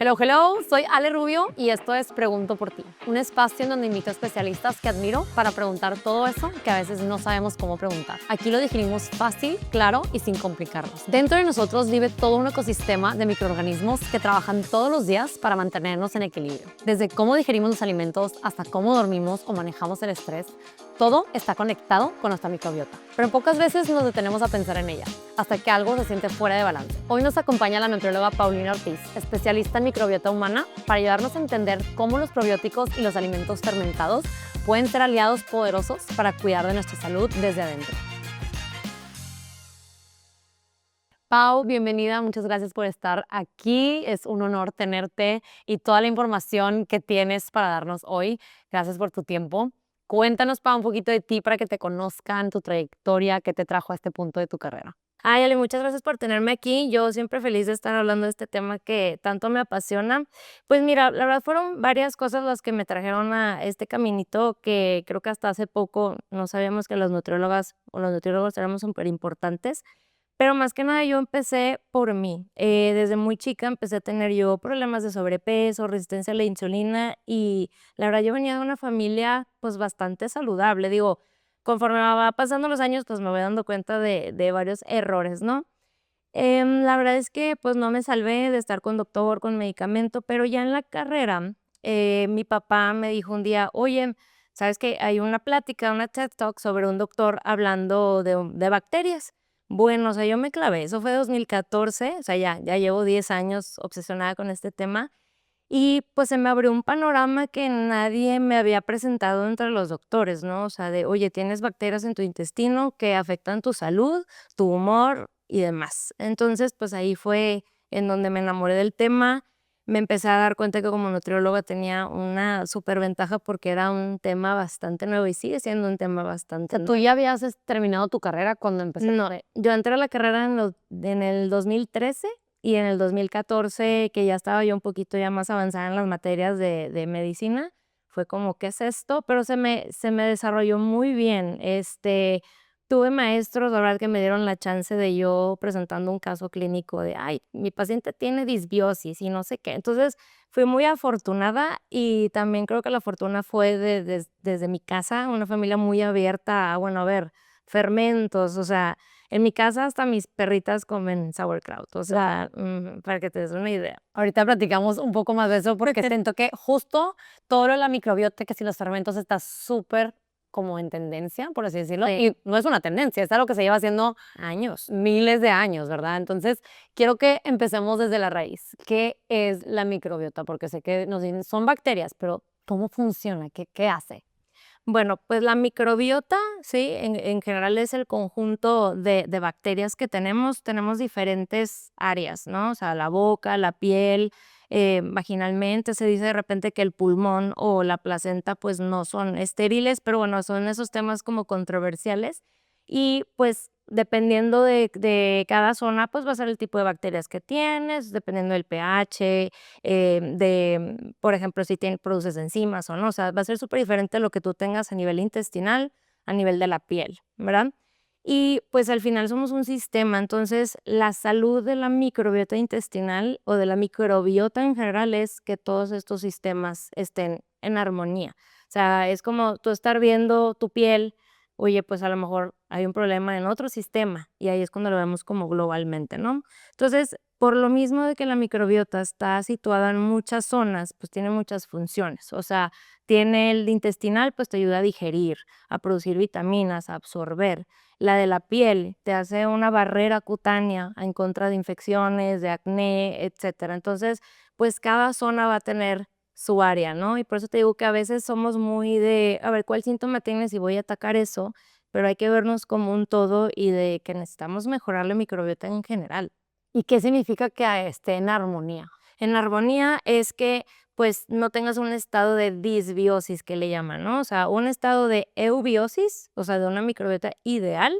Hello, hello, soy Ale Rubio y esto es Pregunto por ti, un espacio en donde invito a especialistas que admiro para preguntar todo eso que a veces no sabemos cómo preguntar. Aquí lo definimos fácil, claro y sin complicarnos. Dentro de nosotros vive todo un ecosistema de microorganismos que trabajan todos los días para mantenernos en equilibrio. Desde cómo digerimos los alimentos hasta cómo dormimos o manejamos el estrés, todo está conectado con nuestra microbiota. Pero pocas veces nos detenemos a pensar en ella, hasta que algo se siente fuera de balance. Hoy nos acompaña la nutrióloga Paulina Ortiz, especialista en microbiota humana, para ayudarnos a entender cómo los probióticos y los alimentos fermentados pueden ser aliados poderosos para cuidar de nuestra salud desde adentro. Pau, bienvenida, muchas gracias por estar aquí. Es un honor tenerte y toda la información que tienes para darnos hoy. Gracias por tu tiempo. Cuéntanos, Pau, un poquito de ti para que te conozcan, tu trayectoria, qué te trajo a este punto de tu carrera. Ay, Ale, muchas gracias por tenerme aquí. Yo siempre feliz de estar hablando de este tema que tanto me apasiona. Pues mira, la verdad fueron varias cosas las que me trajeron a este caminito que creo que hasta hace poco no sabíamos que las nutriólogas o los nutriólogos éramos súper importantes. Pero más que nada yo empecé por mí. Desde muy chica empecé a tener yo problemas de sobrepeso, resistencia a la insulina y la verdad yo venía de una familia pues bastante saludable. Digo, conforme va pasando los años pues me voy dando cuenta de varios errores, ¿no? La verdad es que pues no me salvé de estar con doctor, con medicamento, pero ya en la carrera mi papá me dijo un día, oye, ¿sabes qué? Hay una plática, una TED Talk sobre un doctor hablando de bacterias. Bueno, o sea, yo me clavé, eso fue 2014, o sea, ya llevo 10 años obsesionada con este tema y pues se me abrió un panorama que nadie me había presentado entre los doctores, ¿no? O sea, de, oye, tienes bacterias en tu intestino que afectan tu salud, tu humor y demás. Entonces, pues ahí fue en donde me enamoré del tema. Me empecé a dar cuenta que como nutrióloga tenía una súper ventaja porque era un tema bastante nuevo y sigue siendo un tema O bastante sea, tú ya habías terminado tu carrera cuando no, empezaste. yo entré a la carrera en el 2013 y en el 2014, que ya estaba yo un poquito ya más avanzada en las materias de medicina, fue como, ¿qué es esto? Pero se me desarrolló muy bien. Tuve maestros, la verdad, que me dieron la chance de yo presentando un caso clínico de, ay, mi paciente tiene disbiosis y no sé qué. Entonces, fui muy afortunada y también creo que la fortuna fue desde mi casa, una familia muy abierta a, bueno, a ver, fermentos, o sea, en mi casa hasta mis perritas comen sauerkraut, o sea, para que te des una idea. Ahorita platicamos un poco más de eso porque siento que justo todo lo de la microbiota, que si los fermentos está súper como en tendencia, por así decirlo, Sí, y no es una tendencia, es algo que se lleva haciendo años. miles de años, ¿verdad? Entonces, quiero que empecemos desde la raíz. ¿Qué es la microbiota? Porque sé que nos dicen, son bacterias, pero ¿cómo funciona? ¿Qué hace? Bueno, pues la microbiota, sí, en general es el conjunto de bacterias que tenemos. Tenemos diferentes áreas, ¿no? O sea, la boca, la piel, vaginalmente. Se dice de repente que el pulmón o la placenta pues no son estériles, pero bueno, son esos temas como controversiales. Y pues dependiendo de cada zona, pues va a ser el tipo de bacterias que tienes, dependiendo del pH, por ejemplo, si produces enzimas o no, o sea, va a ser súper diferente lo que tú tengas a nivel intestinal, a nivel de la piel, ¿verdad? Y pues al final somos un sistema, entonces la salud de la microbiota intestinal o de la microbiota en general es que todos estos sistemas estén en armonía. O sea, es como tú estar viendo tu piel, oye, pues a lo mejor hay un problema en otro sistema y ahí es cuando lo vemos como globalmente, ¿no? Entonces, por lo mismo de que la microbiota está situada en muchas zonas, pues tiene muchas funciones. O sea, tiene el intestinal, pues te ayuda a digerir, a producir vitaminas, a absorber. La de la piel te hace una barrera cutánea en contra de infecciones, de acné, etcétera. Entonces, pues cada zona va a tener su área, ¿no? Y por eso te digo que a veces somos muy de, a ver, ¿cuál síntoma tienes y voy a atacar eso? Pero hay que vernos como un todo y de que necesitamos mejorar la microbiota en general. ¿Y qué significa que esté en armonía? En armonía es que, pues, no tengas un estado de disbiosis que le llaman, ¿no? O sea, un estado de eubiosis, o sea, de una microbiota ideal,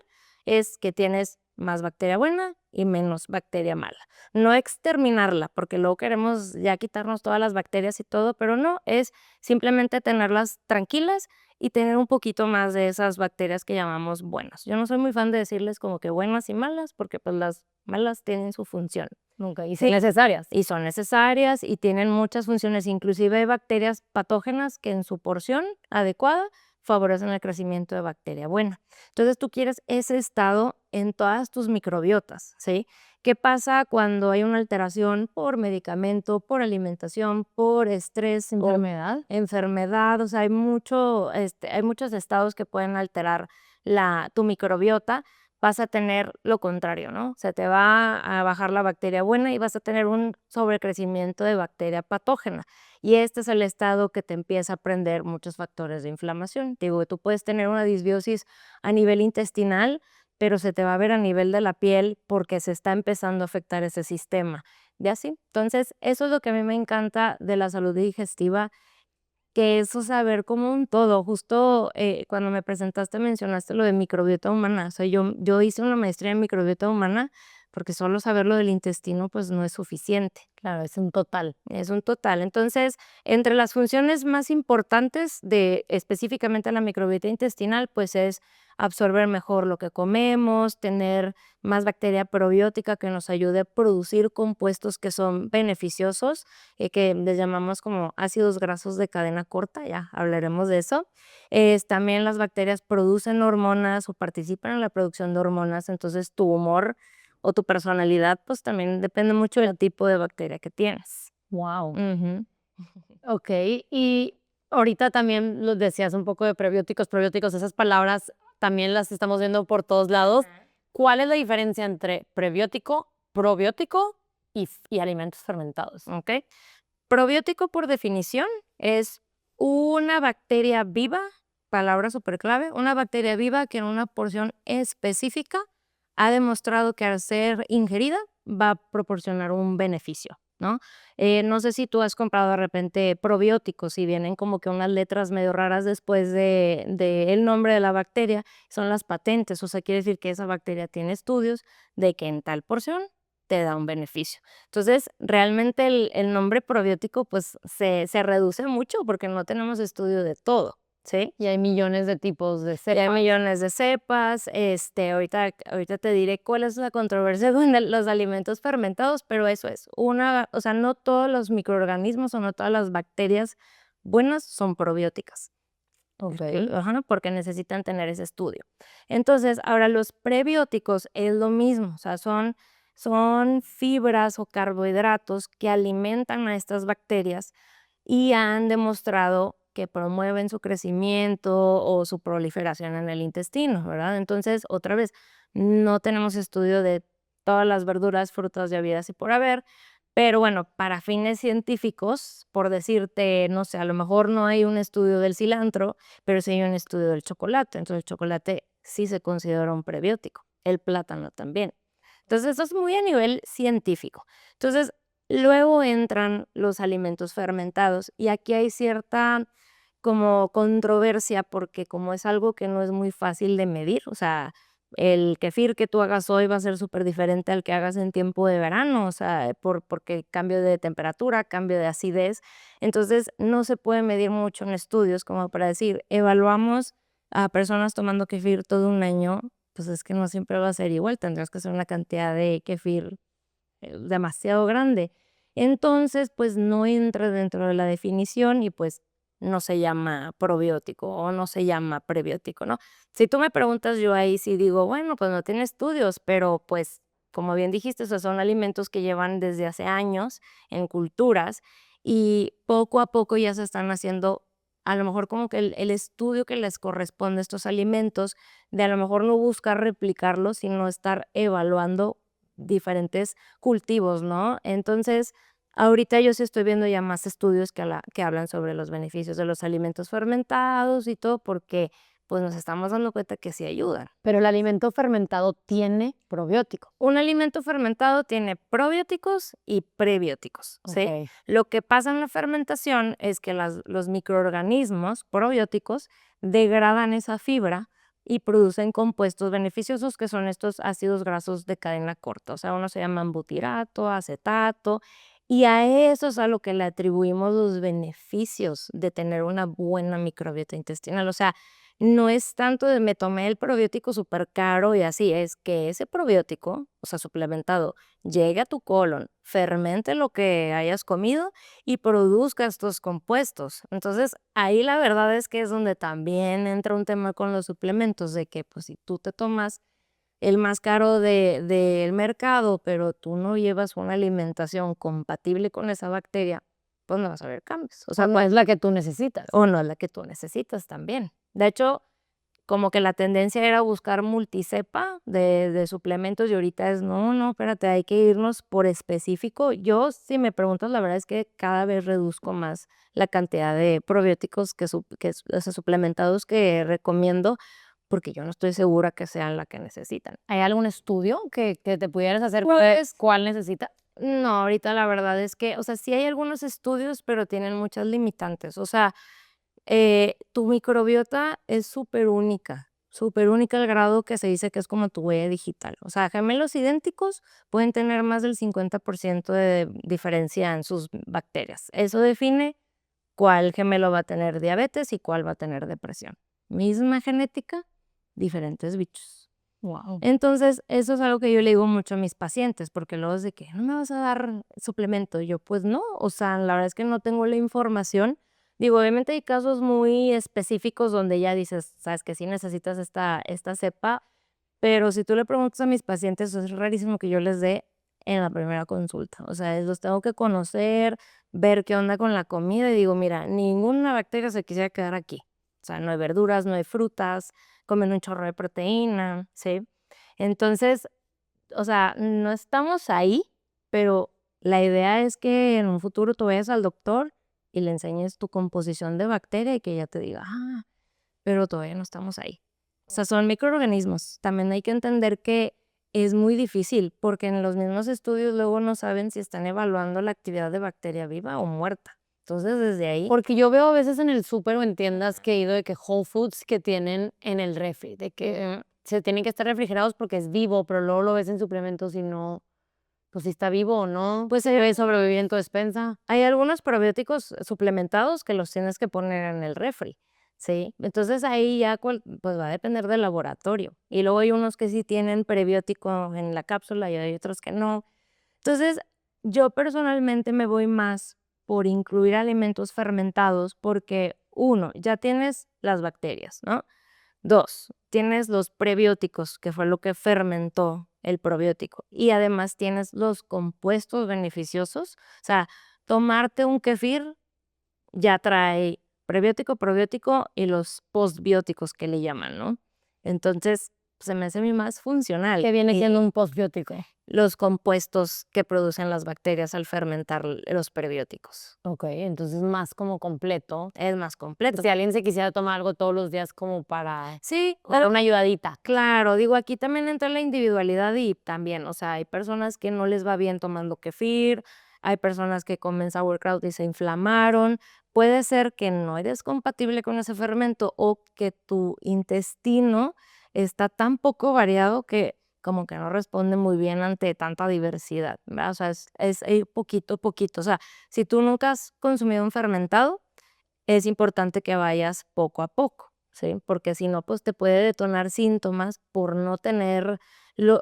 es que tienes más bacteria buena y menos bacteria mala. No exterminarla, porque luego queremos ya quitarnos todas las bacterias y todo, pero no, es simplemente tenerlas tranquilas y tener un poquito más de esas bacterias que llamamos buenas. Yo no soy muy fan de decirles como que buenas y malas, porque pues las malas tienen su función. Nunca, y Sí. son necesarias. Y son necesarias y tienen muchas funciones, inclusive hay bacterias patógenas que en su porción adecuada favorecen el crecimiento de bacteria buena. Entonces tú quieres ese estado en todas tus microbiotas, ¿sí? ¿Qué pasa cuando hay una alteración por medicamento, por alimentación, por estrés o Enfermedad. enfermedad? O sea, hay muchos estados que pueden alterar tu microbiota. Vas a tener lo contrario, ¿no? Se te va a bajar la bacteria buena y vas a tener un sobrecrecimiento de bacteria patógena. Y este es el estado que te empieza a prender muchos factores de inflamación. Digo, tú puedes tener una disbiosis a nivel intestinal, pero se te va a ver a nivel de la piel porque se está empezando a afectar ese sistema. ¿Y así? Entonces, eso es lo que a mí me encanta de la salud digestiva, que es, o sea, ver como un todo. Justo, cuando me presentaste mencionaste lo de microbiota humana. O sea, yo hice una maestría en microbiota humana, porque solo saber lo del intestino, pues, no es suficiente. Claro, es un total. Es un total. Entonces, entre las funciones más importantes de específicamente la microbiota intestinal, pues es absorber mejor lo que comemos, tener más bacteria probiótica que nos ayude a producir compuestos que son beneficiosos, que les llamamos como ácidos grasos de cadena corta, ya hablaremos de eso. También las bacterias producen hormonas o participan en la producción de hormonas, entonces tu humor o tu personalidad, pues también depende mucho del tipo de bacteria que tienes. Wow. Ujú. Okey, y ahorita también lo decías un poco de prebióticos, probióticos, esas palabras también las estamos viendo por todos lados. ¿Cuál es la diferencia entre prebiótico, probiótico y alimentos fermentados? ¿Ok? Probiótico, por definición, es una bacteria viva, palabra súper clave, una bacteria viva que en una porción específica ha demostrado que al ser ingerida va a proporcionar un beneficio, ¿no? No sé si tú has comprado de repente probióticos y vienen como que unas letras medio raras después de el nombre de la bacteria, son las patentes, o sea, quiere decir que esa bacteria tiene estudios de que en tal porción te da un beneficio. Entonces, realmente el nombre probiótico, pues, se reduce mucho porque no tenemos estudio de todo, ¿sí? Y hay millones de tipos de Y hay cepas. millones de cepas, ahorita te diré cuál es la controversia con los alimentos fermentados, pero eso es o sea, no todos los microorganismos o no todas las bacterias buenas son probióticas. Okey. Ajá, porque necesitan tener ese estudio. Entonces, ahora los prebióticos es lo mismo, o sea, son fibras o carbohidratos que alimentan a estas bacterias y han demostrado que promueven su crecimiento o su proliferación en el intestino, ¿verdad? Entonces, otra vez, no tenemos estudio de todas las verduras, frutas y habidas y por haber, pero bueno, para fines científicos, por decirte, no sé, a lo mejor no hay un estudio del cilantro, pero sí hay un estudio del chocolate. Entonces, el chocolate sí se considera un prebiótico, el plátano también. Entonces, eso es muy a nivel científico. Entonces, luego entran los alimentos fermentados y aquí hay cierta como controversia porque como es algo que no es muy fácil de medir, o sea, el kefir que tú hagas hoy va a ser súper diferente al que hagas en tiempo de verano, o sea, porque cambio de temperatura, cambio de acidez. Entonces, no se puede medir mucho en estudios como para decir, evaluamos a personas tomando kefir todo un año, pues es que no siempre va a ser igual, tendrás que hacer una cantidad de kefir demasiado grande. Entonces, pues no entra dentro de la definición y pues no se llama probiótico o no se llama prebiótico, ¿no? Si tú me preguntas, yo ahí sí digo, bueno, pues no tiene estudios, pero pues como bien dijiste, esos son alimentos que llevan desde hace años en culturas y poco a poco ya se están haciendo a lo mejor como que el estudio que les corresponde a estos alimentos, de a lo mejor no buscar replicarlos, sino estar evaluando diferentes cultivos, ¿no? Entonces, ahorita yo sí estoy viendo ya más estudios que hablan sobre los beneficios de los alimentos fermentados y todo, porque pues nos estamos dando cuenta que sí ayudan. Pero el alimento fermentado tiene probiótico. Un alimento fermentado tiene probióticos y prebióticos, ¿sí? Okey. Lo que pasa en la fermentación es que los microorganismos probióticos degradan esa fibra y producen compuestos beneficiosos que son estos ácidos grasos de cadena corta. O sea, uno se llaman butirato, acetato, y a eso es a lo que le atribuimos los beneficios de tener una buena microbiota intestinal. O sea, no es tanto de me tomé el probiótico súper caro y así, es que ese probiótico, o sea, suplementado, llegue a tu colon, fermente lo que hayas comido y produzca estos compuestos. Entonces, ahí la verdad es que es donde también entra un tema con los suplementos, de que pues si tú te tomas el más caro del mercado, pero tú no llevas una alimentación compatible con esa bacteria, pues no vas a ver cambios. O sea, no es la que tú necesitas. o no es la que tú necesitas también. De hecho, como que la tendencia era buscar multicepa de suplementos y ahorita es, no, espérate, hay que irnos por específico. Yo, si me preguntas, la verdad es que cada vez reduzco más la cantidad de probióticos o sea, suplementados que recomiendo, porque yo no estoy segura que sean la que necesitan. ¿Hay algún estudio que te pudieras hacer Pues, cuál necesitas? no, ahorita la verdad es que, o sea, sí hay algunos estudios, pero tienen muchas limitantes. O sea, tu microbiota es súper única al grado que se dice que es como tu huella digital. O sea, gemelos idénticos pueden tener más del 50% de diferencia en sus bacterias. Eso define cuál gemelo va a tener diabetes y cuál va a tener depresión. Misma genética, diferentes bichos. Wow. Entonces, eso es algo que yo le digo mucho a mis pacientes, porque luego es de que no me vas a dar suplemento. Y yo, pues no, o sea, la verdad es que no tengo la información. Digo, obviamente hay casos muy específicos donde ya dices, sabes que sí necesitas esta cepa, pero si tú le preguntas a mis pacientes, es rarísimo que yo les dé en la primera consulta. O sea, los tengo que conocer, ver qué onda con la comida y digo, mira, ninguna bacteria se quisiera quedar aquí. O sea, no hay verduras, no hay frutas, comen un chorro de proteína, ¿sí? Entonces, o sea, no estamos ahí, pero la idea es que en un futuro tú vayas al doctor y le enseñes tu composición de bacteria y que ella te diga, pero todavía no estamos ahí. O sea, son microorganismos. También hay que entender que es muy difícil porque en los mismos estudios luego no saben si están evaluando la actividad de bacteria viva o muerta. Entonces, desde ahí, Porque yo veo a veces en el súper o en tiendas que he ido de que Whole Foods que tienen en el refri, de que se tienen que estar refrigerados porque es vivo, pero luego lo ves en suplementos y no, pues si está vivo o no, pues se debe sobrevivir en tu despensa. hay algunos probióticos suplementados que los tienes que poner en el refri, ¿sí? Entonces ahí ya pues va a depender del laboratorio. Y luego hay unos que sí tienen prebiótico en la cápsula y hay otros que no. Entonces, yo personalmente me voy más por incluir alimentos fermentados porque, uno, ya tienes las bacterias, ¿no? Dos, tienes los prebióticos, que fue lo que fermentó el probiótico. Y además tienes los compuestos beneficiosos. O sea, tomarte un kefir ya trae prebiótico, probiótico y los postbióticos que le llaman, ¿no? Entonces, se me hace a mí más funcional. Que viene siendo un postbiótico. Los compuestos que producen las bacterias al fermentar los prebióticos. Ok, entonces más como completo. Es más completo. Si alguien se quisiera tomar algo todos los días como para Sí, dar una ayudadita. claro, digo, aquí también entra la individualidad y también, o sea, hay personas que no les va bien tomando kefir, hay personas que comen sauerkraut y se inflamaron. Puede ser que no eres compatible con ese fermento o que tu intestino está tan poco variado que como que no responde muy bien ante tanta diversidad, ¿verdad? O sea, es ir poquito a poquito. O sea, si tú nunca has consumido un fermentado, es importante que vayas poco a poco, ¿sí? Porque si no, pues te puede detonar síntomas por no tener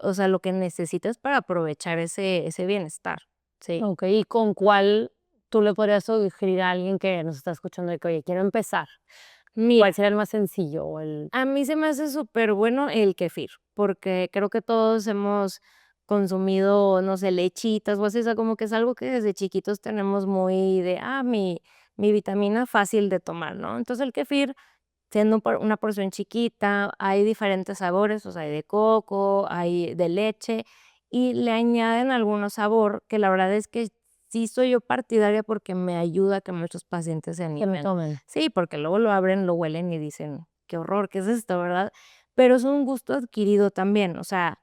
o sea, lo que necesitas para aprovechar ese bienestar, ¿sí? Ok, ¿y con cuál tú le podrías sugerir a alguien que nos está escuchando de que, oye, quiero empezar? Mira, ¿Cuál sería el más sencillo o el a mí se me hace súper bueno el kefir, porque creo que todos hemos consumido, no sé, lechitas o así, o sea, como que es algo que desde chiquitos tenemos muy de, mi vitamina fácil de tomar, ¿no? Entonces el kefir siendo una porción chiquita, hay diferentes sabores, o sea, hay de coco, hay de leche, y le añaden algunos sabor, que la verdad es que sí soy yo partidaria porque me ayuda a que muchos pacientes se que me animen. tomen? Sí, porque luego lo abren, lo huelen y dicen, qué horror, ¿qué es esto, verdad? Pero es un gusto adquirido también, o sea,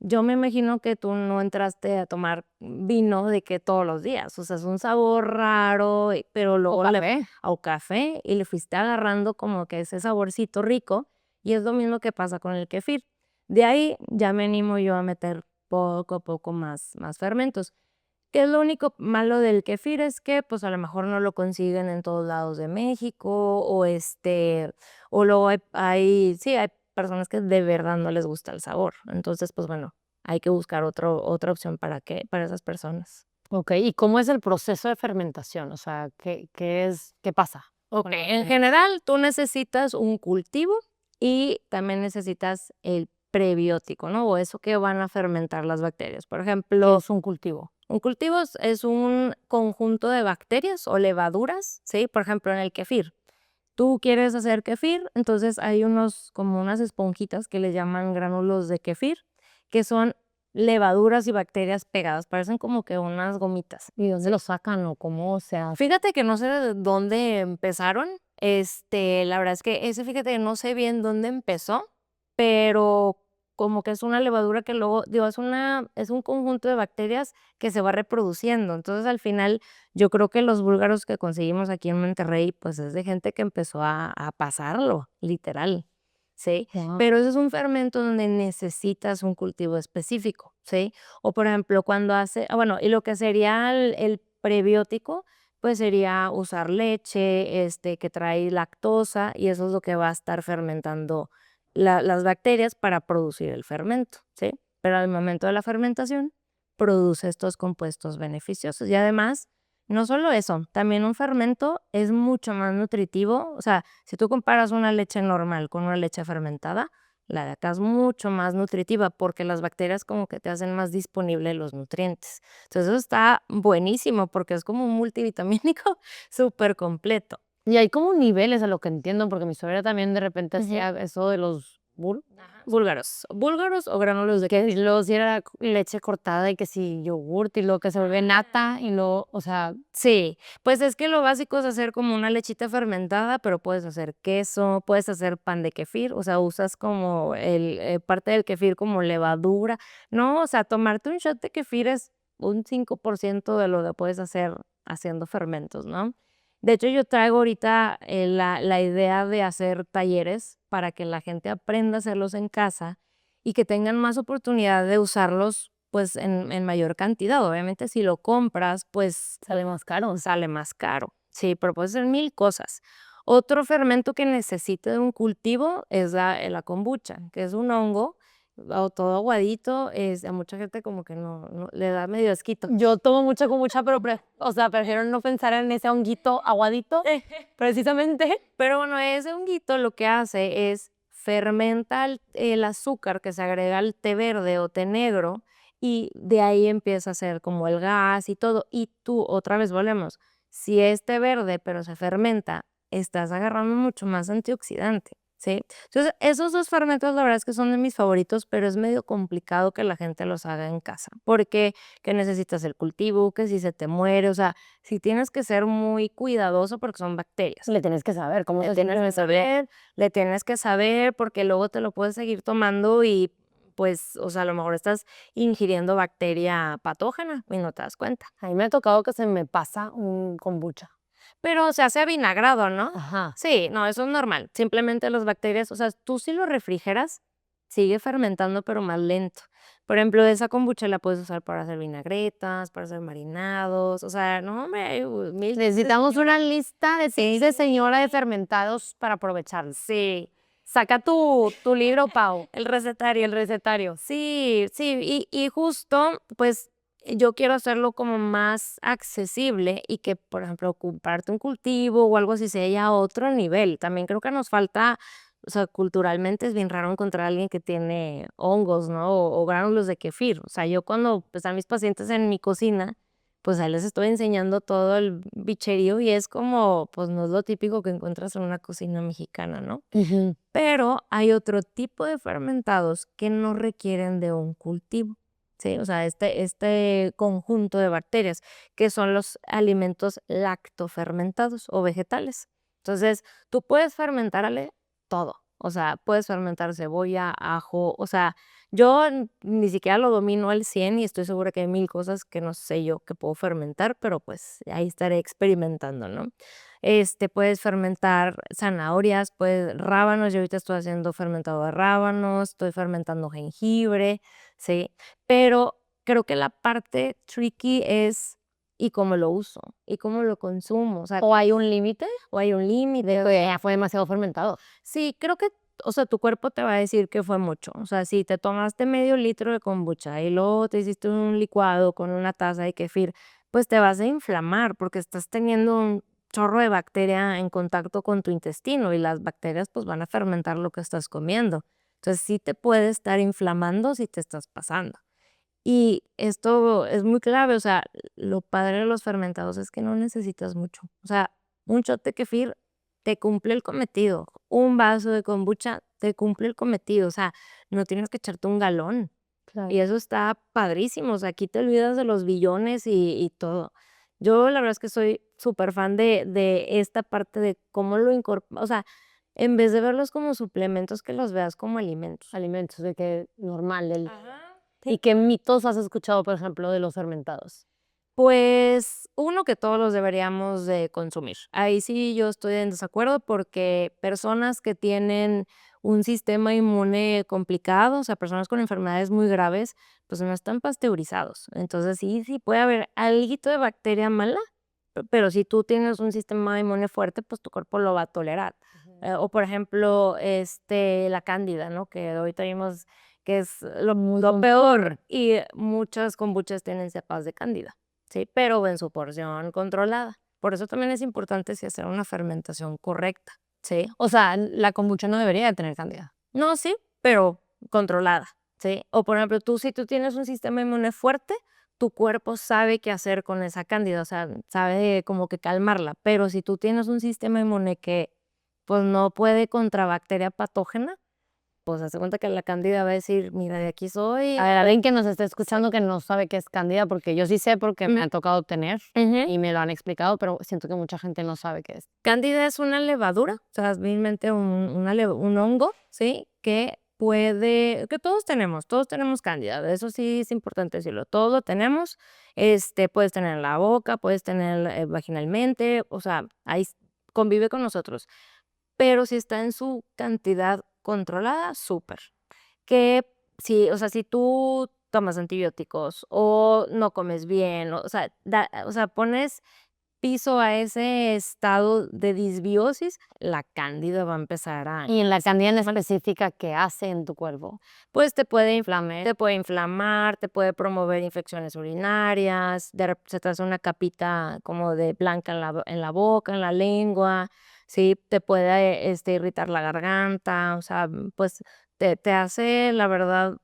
yo me imagino que tú no entraste a tomar vino de que todos los días, o sea, es un sabor raro, pero ¿O luego café? o café y le fuiste agarrando como que ese saborcito rico y es lo mismo que pasa con el kefir. De ahí ya me animo yo a meter poco a poco más fermentos. ¿Qué es lo único malo del kéfir? Es que, pues, a lo mejor no lo consiguen en todos lados de México, o luego hay personas que de verdad no les gusta el sabor. Entonces, pues, bueno, hay que buscar otra opción para esas personas. Okey, ¿y cómo es el proceso de fermentación? O sea, qué pasa con la En bacteria? general, tú necesitas un cultivo y también necesitas el prebiótico, ¿no? O eso que van a fermentar las bacterias. Por ¿Qué ejemplo, es un cultivo? un cultivo es un conjunto de bacterias o levaduras, ¿sí? Por ejemplo, en el kefir. Tú quieres hacer kefir, entonces hay como unas esponjitas que le llaman gránulos de kefir, que son levaduras y bacterias pegadas, parecen como que unas gomitas. ¿Y dónde lo sacan o cómo se hace? Fíjate que no sé de dónde empezaron, la verdad es que fíjate que no sé bien dónde empezó, pero como que es una levadura que luego, digo, es un conjunto de bacterias que se va reproduciendo. Entonces, al final, yo creo que los búlgaros que conseguimos aquí en Monterrey, pues es de gente que empezó a pasarlo, literal, ¿sí? Guau. Pero ese es un fermento donde necesitas un cultivo específico, ¿sí? O por ejemplo, bueno, y lo que sería el prebiótico, pues sería usar leche, que trae lactosa, y eso es lo que va a estar fermentando las bacterias para producir el fermento, ¿sí? Pero al momento de la fermentación, produce estos compuestos beneficiosos. Y además, no solo eso, también un fermento es mucho más nutritivo. O sea, si tú comparas una leche normal con una leche fermentada, la de acá es mucho más nutritiva porque las bacterias como que te hacen más disponible los nutrientes. Entonces eso está buenísimo porque es como un multivitamínico súper completo. Y hay como niveles a lo que entiendo, porque mi suegra también de repente Ujú. hacía eso de los Ajá. Búlgaros o gránulos de que queso. luego sí era leche cortada y que sí yogurt y luego que se vuelve nata y luego, o sea, Sí, pues es que lo básico es hacer como una lechita fermentada, pero puedes hacer queso, puedes hacer pan de kefir, o sea, usas como parte del kefir como levadura. No, o sea, tomarte un shot de kefir es un 5% de lo que puedes hacer haciendo fermentos, ¿no? De hecho, yo traigo ahorita la idea de hacer talleres para que la gente aprenda a hacerlos en casa y que tengan más oportunidad de usarlos pues en mayor cantidad. Obviamente, si lo compras, pues sale más caro. sale más caro. Sí, pero puedes hacer mil cosas. Otro fermento que necesita de un cultivo es la kombucha, que es un hongo, todo aguadito, a mucha gente como que no le da medio asquito. Yo tomo mucha kombucha, pero o sea, prefiero no pensar en ese honguito aguadito, precisamente. Pero bueno, ese honguito lo que hace es fermenta el azúcar que se agrega al té verde o té negro, y de ahí empieza a hacer como el gas y todo. Y tú, otra vez volvemos, si es té verde pero se fermenta, estás agarrando mucho más antioxidante, ¿sí? Entonces, esos 2 fermentos la verdad es que son de mis favoritos, pero es medio complicado que la gente los haga en casa, porque que necesitas el cultivo, que si se te muere, o sea, si tienes que ser muy cuidadoso porque son bacterias. Le tienes que saber cómo Le se tienes que saber, le tienes que saber, porque luego te lo puedes seguir tomando y, pues, o sea, a lo mejor estás ingiriendo bacteria patógena y no te das cuenta. A mí me ha tocado que se me pasa un kombucha. Pero se hace avinagrado, ¿no? Ajá. Sí, no, eso es normal. Simplemente las bacterias, o sea, tú si lo refrigeras, sigue fermentando, pero más lento. Por ejemplo, esa kombucha la puedes usar para hacer vinagretas, para hacer marinados, o sea, no, hombre, hay mil. Necesitamos una lista de Sí, tips de señora de fermentados para aprovecharlos. sí. Saca tu libro, Pau, El recetario. el recetario. Sí, sí, y justo, pues, yo quiero hacerlo como más accesible y que, por ejemplo, comprarte un cultivo o algo así sea ya a otro nivel. También creo que nos falta, o sea, culturalmente es bien raro encontrar a alguien que tiene hongos, ¿no? O gránulos de kefir. O sea, yo cuando están mis pacientes en mi cocina, pues ahí les estoy enseñando todo el bicherío y es como, pues no es lo típico que encuentras en una cocina mexicana, ¿no? Ujú. Pero hay otro tipo de fermentados que no requieren de un cultivo, ¿sí? O sea, este conjunto de bacterias, que son los alimentos lactofermentados o vegetales. Entonces, tú puedes fermentarle todo. O sea, puedes fermentar cebolla, ajo. O sea, yo ni siquiera lo domino al 100 y estoy segura que hay mil cosas que no sé yo que puedo fermentar, pero pues ahí estaré experimentando, ¿no? Puedes fermentar zanahorias, pues rábanos, yo ahorita estoy haciendo fermentado de rábanos, estoy fermentando jengibre, ¿sí? Pero creo que la parte tricky es y cómo lo uso y cómo lo consumo, o sea, ¿O hay un límite? o hay un límite. De que ya fue demasiado fermentado. Sí, creo que, o sea, tu cuerpo te va a decir que fue mucho. O sea, si te tomaste medio litro de kombucha y luego te hiciste un licuado con una taza de kefir, pues te vas a inflamar porque estás teniendo un chorro de bacteria en contacto con tu intestino y las bacterias pues van a fermentar lo que estás comiendo. Entonces sí te puede estar inflamando si te estás pasando. Y esto es muy clave, o sea, lo padre de los fermentados es que no necesitas mucho. O sea, un shot de kefir te cumple el cometido. Un vaso de kombucha te cumple el cometido. O sea, no tienes que echarte un galón. Claro. Y eso está padrísimo. O sea, aquí te olvidas de los billones y todo. Yo la verdad es que soy súper fan de esta parte de cómo lo incorpora. O sea, en vez de verlos como suplementos, que los veas como alimentos. Alimentos, de que normal. Ajá. ¿Y qué mitos has escuchado, por ejemplo, de los fermentados? Pues, uno que todos los deberíamos de consumir. Ahí sí yo estoy en desacuerdo porque personas que tienen un sistema inmune complicado, o sea, personas con enfermedades muy graves, pues no están pasteurizados. Entonces sí puede haber alguito de bacteria mala, pero si tú tienes un sistema inmune fuerte, pues tu cuerpo lo va a tolerar. O por ejemplo, la cándida, ¿no? Que ahorita vimos que es lo peor y muchas kombuchas tienen cepas de cándida. Sí, pero en su porción controlada. Por eso también es importante si hacer una fermentación correcta, ¿sí? O sea, la kombucha no debería de tener cándida. No, sí, pero controlada, ¿sí? O por ejemplo, si tú tienes un sistema inmune fuerte, tu cuerpo sabe qué hacer con esa cándida, o sea, sabe como que calmarla. Pero si tú tienes un sistema inmune que pues no puede contra bacteria patógena, pues hace cuenta que la cándida va a decir, mira, de aquí soy. A ver, alguien que nos esté escuchando que no sabe qué es cándida, porque yo sí sé porque me ha tocado tener Ujú. y me lo han explicado, pero siento que mucha gente no sabe qué es. Cándida es una levadura, o sea, es realmente un hongo, ¿sí? Que todos tenemos cándida, eso sí es importante decirlo, todos lo tenemos, puedes tener en la boca, puedes tener vaginalmente, o sea, ahí convive con nosotros, pero si está en su cantidad controlada, súper. Que si, o sea, si tú tomas antibióticos o no comes bien, o sea, pones piso a ese estado de disbiosis, la cándida va a empezar a Y en la cándida en específica, ¿qué hace en tu cuerpo? pues te puede inflamar, te puede promover infecciones urinarias, se te hace una capita como de blanca en la boca, en la lengua, sí, te puede irritar la garganta, o sea, pues te hace, la verdad,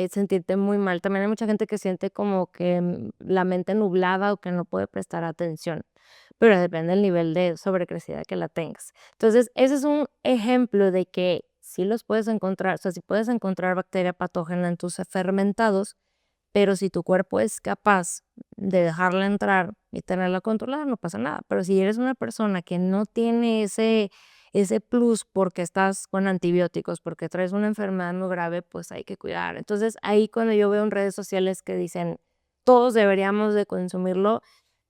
sentirte muy mal. También hay mucha gente que siente como que la mente nublada o que no puede prestar atención, pero depende del nivel de sobrecrecida que la tengas. Entonces, ese es un ejemplo de que sí los puedes encontrar, o sea, sí puedes encontrar bacteria patógena en tus fermentados, pero si tu cuerpo es capaz de dejarla entrar y tenerla controlada, no pasa nada. Pero si eres una persona que no tiene ese plus porque estás con antibióticos, porque traes una enfermedad muy grave, pues hay que cuidar. Entonces, ahí cuando yo veo en redes sociales que dicen, todos deberíamos de consumirlo,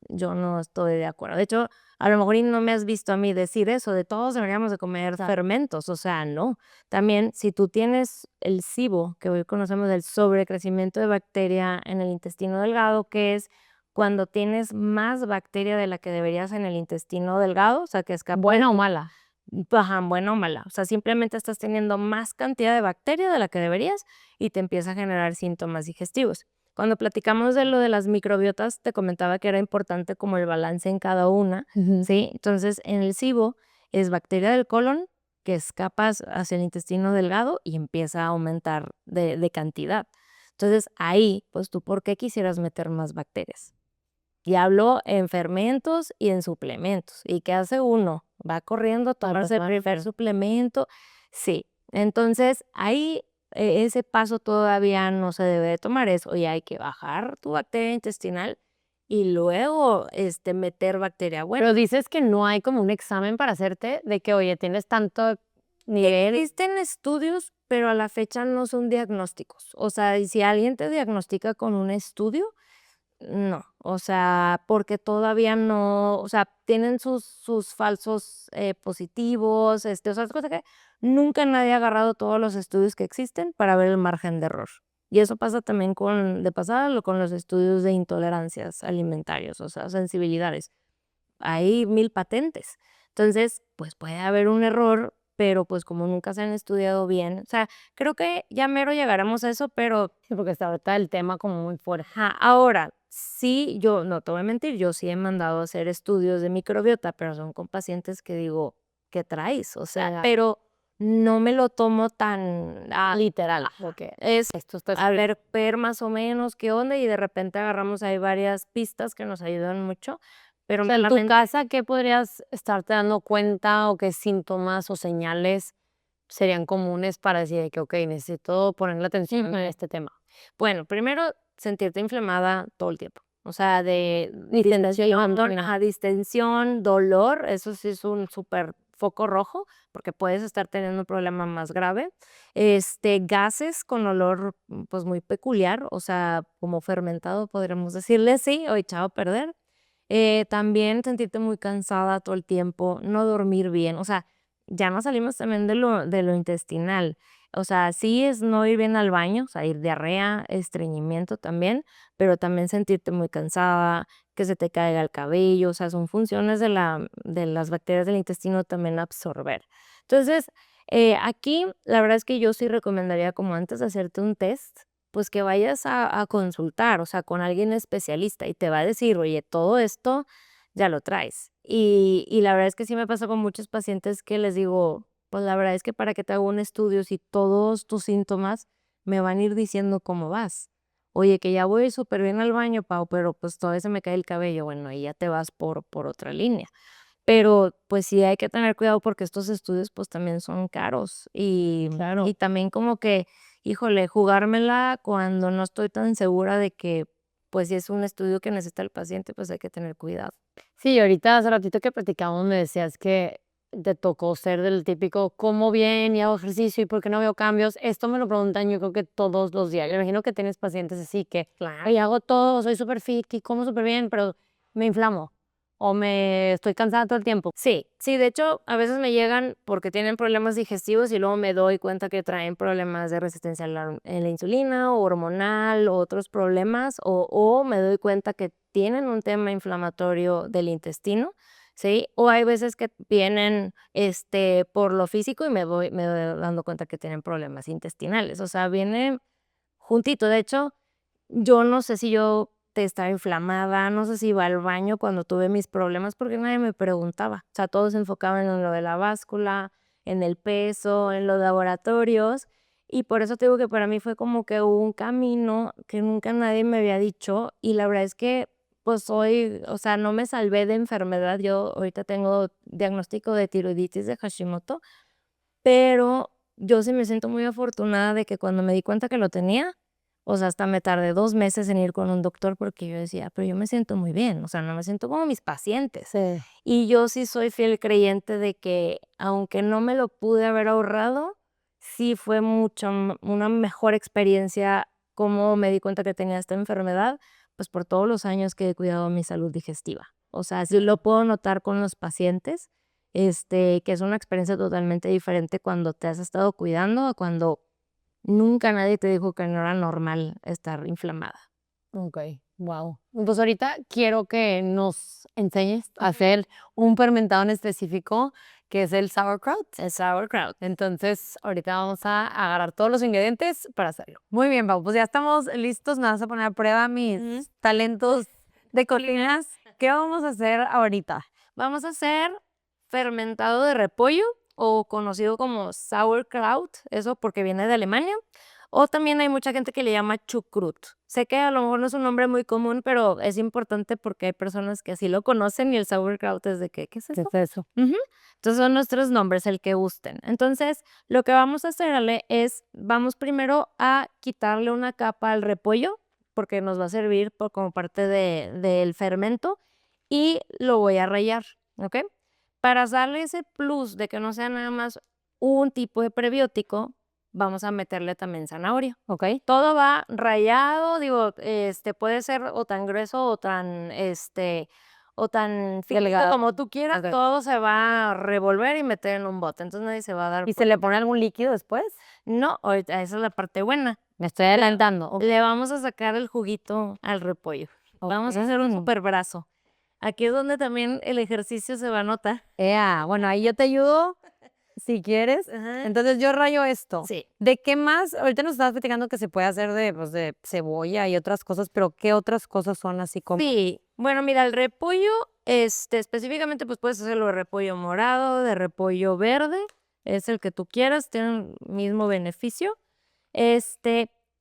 yo no estoy de acuerdo. De hecho, a lo mejor y no me has visto a mí decir eso, de todos deberíamos de comer fermentos, o sea, no. También, si tú tienes el SIBO, que hoy conocemos del sobrecrecimiento de bacteria en el intestino delgado, que es cuando tienes más bacteria de la que deberías en el intestino delgado, o sea, que escapa. ¿Buena o mala? Ajá, buena o mala. O sea, simplemente estás teniendo más cantidad de bacteria de la que deberías y te empieza a generar síntomas digestivos. Cuando platicamos de lo de las microbiotas, te comentaba que era importante como el balance en cada una, ¿sí? Entonces, en el SIBO es bacteria del colon que escapa hacia el intestino delgado y empieza a aumentar de cantidad. Entonces, ahí, pues tú, ¿por qué quisieras meter más bacterias? Y hablo en fermentos y en suplementos. ¿Y qué hace uno? Va corriendo a tomarse el primer suplemento. Sí. Entonces, ahí ese paso todavía no se debe de tomar. Oye, hay que bajar tu bacteria intestinal y luego meter bacteria buena. Pero dices que no hay como un examen para hacerte de que, oye, tienes tanto nivel. Existen estudios, pero a la fecha no son diagnósticos. O sea, y si alguien te diagnostica con un estudio, no, o sea, porque todavía no, o sea, tienen sus falsos positivos, o sea, es cosa que nunca nadie ha agarrado todos los estudios que existen para ver el margen de error. Y eso pasa también de pasada con los estudios de intolerancias alimentarias, o sea, sensibilidades. Hay 1000 patentes. Entonces, pues puede haber un error, pero pues como nunca se han estudiado bien, o sea, creo que ya mero llegaremos a eso, pero Sí, porque está ahorita el tema como muy fuerte. ajá, ahora, sí, yo no te voy a mentir, yo sí he mandado a hacer estudios de microbiota, pero son con pacientes que digo, ¿qué traes? O sea, pero no me lo tomo tan Literal, ajá, porque es esto está a ver más o menos qué onda y de repente agarramos ahí varias pistas que nos ayudan mucho, pero O sea, en tu malamente casa, ¿qué podrías estarte dando cuenta o qué síntomas o señales serían comunes para decir de que, okey, necesito ponerle atención a este tema? bueno, primero, sentirte inflamada todo el tiempo. O sea, de Distensión, distensión, dolor, eso sí es un súper foco rojo, porque puedes estar teniendo un problema más grave. Gases con olor, pues, muy peculiar, o sea, como fermentado, podríamos decirle así, o echado a perder. También sentirte muy cansada todo el tiempo, no dormir bien, o sea, ya no salimos también de lo intestinal. O sea, sí es no ir bien al baño, o sea, ir diarrea, estreñimiento también, pero también sentirte muy cansada, que se te caiga el cabello, o sea, son funciones de las bacterias del intestino también absorber. Entonces, aquí la verdad es que yo sí recomendaría como antes de hacerte un test, pues que vayas a consultar, o sea, con alguien especialista y te va a decir, oye, todo esto ya lo traes. Y la verdad es que sí me pasa con muchos pacientes que les digo, pues la verdad es que para que te haga un estudio, si todos tus síntomas me van a ir diciendo cómo vas. Oye, que ya voy súper bien al baño, Pau, pero pues todavía se me cae el cabello. Bueno, ahí ya te vas por otra línea. Pero pues sí hay que tener cuidado porque estos estudios pues también son caros claro. y también como que, híjole, jugármela cuando no estoy tan segura de que pues si es un estudio que necesita el paciente, pues hay que tener cuidado. Sí, ahorita hace ratito que platicábamos me decías que te tocó ser del típico, como bien y hago ejercicio y por qué no veo cambios. Esto me lo preguntan yo creo que todos los días. Yo me imagino que tienes pacientes así que, Claro. oye, hago todo, soy súper fit y como súper bien, pero me inflamo o me estoy cansada todo el tiempo. Sí, sí, de hecho, a veces me llegan porque tienen problemas digestivos y luego me doy cuenta que traen problemas de resistencia en la insulina o hormonal o otros problemas, o me doy cuenta que tienen un tema inflamatorio del intestino, ¿sí? O hay veces que vienen por lo físico y me voy dando cuenta que tienen problemas intestinales. O sea, viene juntito. De hecho, yo no sé si yo estaba inflamada, no sé si iba al baño cuando tuve mis problemas, porque nadie me preguntaba. O sea, todos se enfocaban en lo de la báscula, en el peso, en los laboratorios, y por eso te digo que para mí fue como que hubo un camino que nunca nadie me había dicho, y la verdad es que, pues, hoy, o sea, no me salvé de enfermedad. Yo ahorita tengo diagnóstico de tiroiditis de Hashimoto, pero yo sí me siento muy afortunada de que cuando me di cuenta que lo tenía, o sea, hasta me tardé 2 meses en ir con un doctor porque yo decía: "Pero yo me siento muy bien, o sea, no me siento como mis pacientes". Sí. Y yo sí soy fiel creyente de que, aunque no me lo pude haber ahorrado, sí fue mucho una mejor experiencia cómo me di cuenta que tenía esta enfermedad, pues, por todos los años que he cuidado mi salud digestiva. O sea, sí lo puedo notar con los pacientes, que es una experiencia totalmente diferente cuando te has estado cuidando a cuando nunca nadie te dijo que no era normal estar inflamada. Okey, guau. Pues, ahorita quiero que nos enseñes a hacer un fermentado en específico, que es el sauerkraut. El sauerkraut. Entonces, ahorita vamos a agarrar todos los ingredientes para hacerlo. Muy bien, Pau, pues ya estamos listos, me vas a poner a prueba mis talentos de cocinas. ¿Qué vamos a hacer ahorita? Vamos a hacer fermentado de repollo o conocido como sauerkraut, eso porque viene de Alemania. O también hay mucha gente que le llama chucrut. Sé que a lo mejor no es un nombre muy común, pero es importante porque hay personas que así lo conocen y el sauerkraut es de que, ¿qué es ¿Qué eso? es eso? Ujú. Entonces son nuestros nombres, el que gusten. Entonces, lo que vamos a hacerle es, vamos primero a quitarle una capa al repollo, porque nos va a servir como parte del fermento, y lo voy a rallar, ¿ok? Para darle ese plus de que no sea nada más un tipo de prebiótico, vamos a meterle también zanahoria. ¿Okey? Todo va rallado, digo, puede ser o tan grueso o tan finito Delgado. como tú quieras, Okey. todo se va a revolver y meter en un bote, entonces nadie se va a dar ¿Y se cuenta. le pone algún líquido después? No, ahorita esa es la parte buena. Me estoy adelantando. Le vamos a sacar el juguito al repollo. Vamos a hacer un super brazo. Aquí es donde también el ejercicio se va a notar. Bueno, ahí yo te ayudo si quieres. Ajá. Entonces yo rayo esto. Sí. ¿De qué más? Ahorita nos estabas platicando que se puede hacer de cebolla y otras cosas, pero ¿qué otras cosas son así como? Sí, bueno, mira, el repollo, específicamente, pues puedes hacerlo de repollo morado, de repollo verde, es el que tú quieras, tiene el mismo beneficio.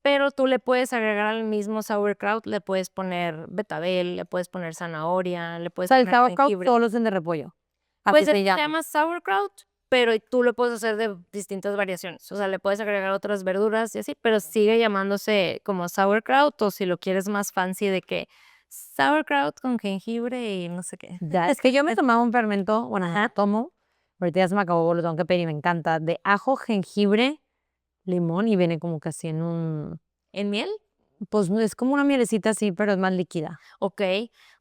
Pero tú le puedes agregar al mismo sauerkraut, le puedes poner betabel, le puedes poner zanahoria, le O puedes sea, el poner sauerkraut jengibre. solo es el de repollo. Pues Así se se llama. llama sauerkraut, pero tú lo puedes hacer de distintas variaciones. O sea, le puedes agregar otras verduras y así, pero sigue llamándose como sauerkraut, o si lo quieres más fancy de que sauerkraut con jengibre y no sé qué. Ya, es que yo me tomaba un fermento, bueno, tomo, ahorita ya se me acabó, lo tengo que pedir, me encanta, de ajo, jengibre, limón y viene como que así en un, ¿En miel? pues es como una mielecita así, pero es más líquida. Ok.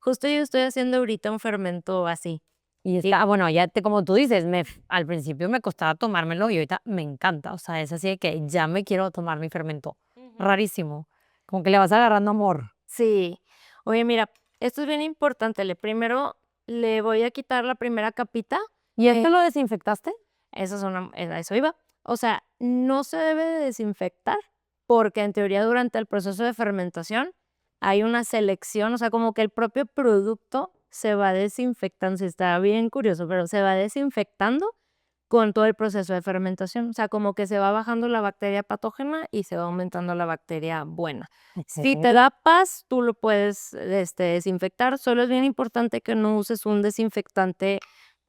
Justo yo estoy haciendo ahorita un fermento así. Y está, bueno, ya como tú dices, al principio me costaba tomármelo y ahorita me encanta, o sea, es así de que ya me quiero tomar mi fermento. Rarísimo, como que le vas agarrando amor. Sí. Oye, mira, esto es bien importante. Primero le voy a quitar la primera capita. ¿Y esto lo desinfectaste? A eso iba. O sea, no se debe de desinfectar porque en teoría durante el proceso de fermentación hay una selección, o sea, como que el propio producto se va desinfectando, sí, está bien curioso, pero se va desinfectando con todo el proceso de fermentación. O sea, como que se va bajando la bacteria patógena y se va aumentando la bacteria buena. Si te da paz, tú lo puedes desinfectar. Solo es bien importante que no uses un desinfectante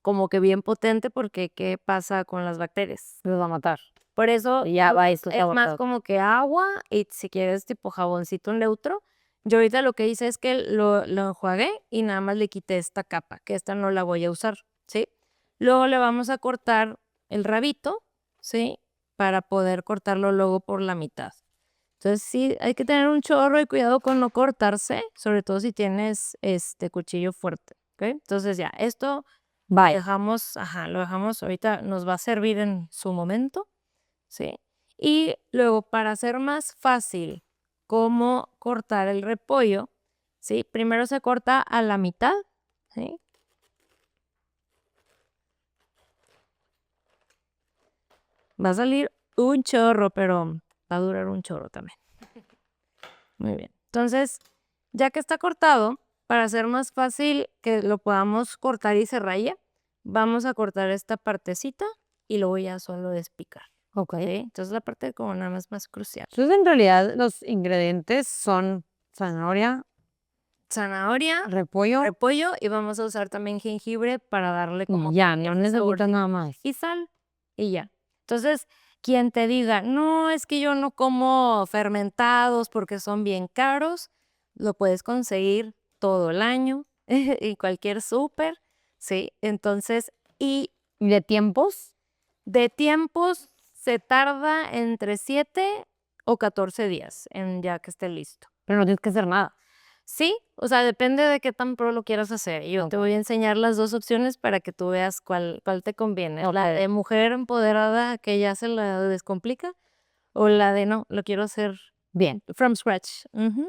como que bien potente, porque ¿qué pasa con las bacterias? Los va a matar. Por eso Y ya va esto. es más como que agua y si quieres tipo jaboncito neutro. Yo ahorita lo que hice es que lo enjuagué y nada más le quité esta capa, que esta no la voy a usar, ¿sí? Luego le vamos a cortar el rabito, ¿sí? Para poder cortarlo luego por la mitad. Entonces sí, hay que tener un chorro de cuidado con no cortarse, sobre todo si tienes este cuchillo fuerte, ¿ok? Entonces ya, esto lo dejamos, ahorita nos va a servir en su momento, ¿sí? Y luego, para hacer más fácil cómo cortar el repollo, ¿sí? Primero se corta a la mitad, ¿sí? Va a salir un chorro, pero va a durar un chorro también. Muy bien. Entonces, ya que está cortado, para hacer más fácil que lo podamos cortar y se raya, vamos a cortar esta partecita y luego ya solo despicar. Ok. ¿Sí? Entonces la parte como nada más crucial. Entonces, en realidad, los ingredientes son zanahoria, Zanahoria, repollo, repollo y vamos a usar también jengibre para darle como y ya, que no ese necesitas saborcito. nada más. Y sal y ya. Entonces, quien te diga, no, es que yo no como fermentados porque son bien caros, lo puedes conseguir todo el año en cualquier súper, ¿sí? Entonces, y ¿Y de tiempos? de tiempos se tarda entre 7 o 14 días en ya que esté listo. Pero no tienes que hacer nada. Sí, o sea, depende de qué tan pro lo quieras hacer. Yo te voy a enseñar las dos opciones para que tú veas cuál te conviene. La de mujer empoderada que ya se la descomplica, o la de no, lo quiero hacer Bien. from scratch.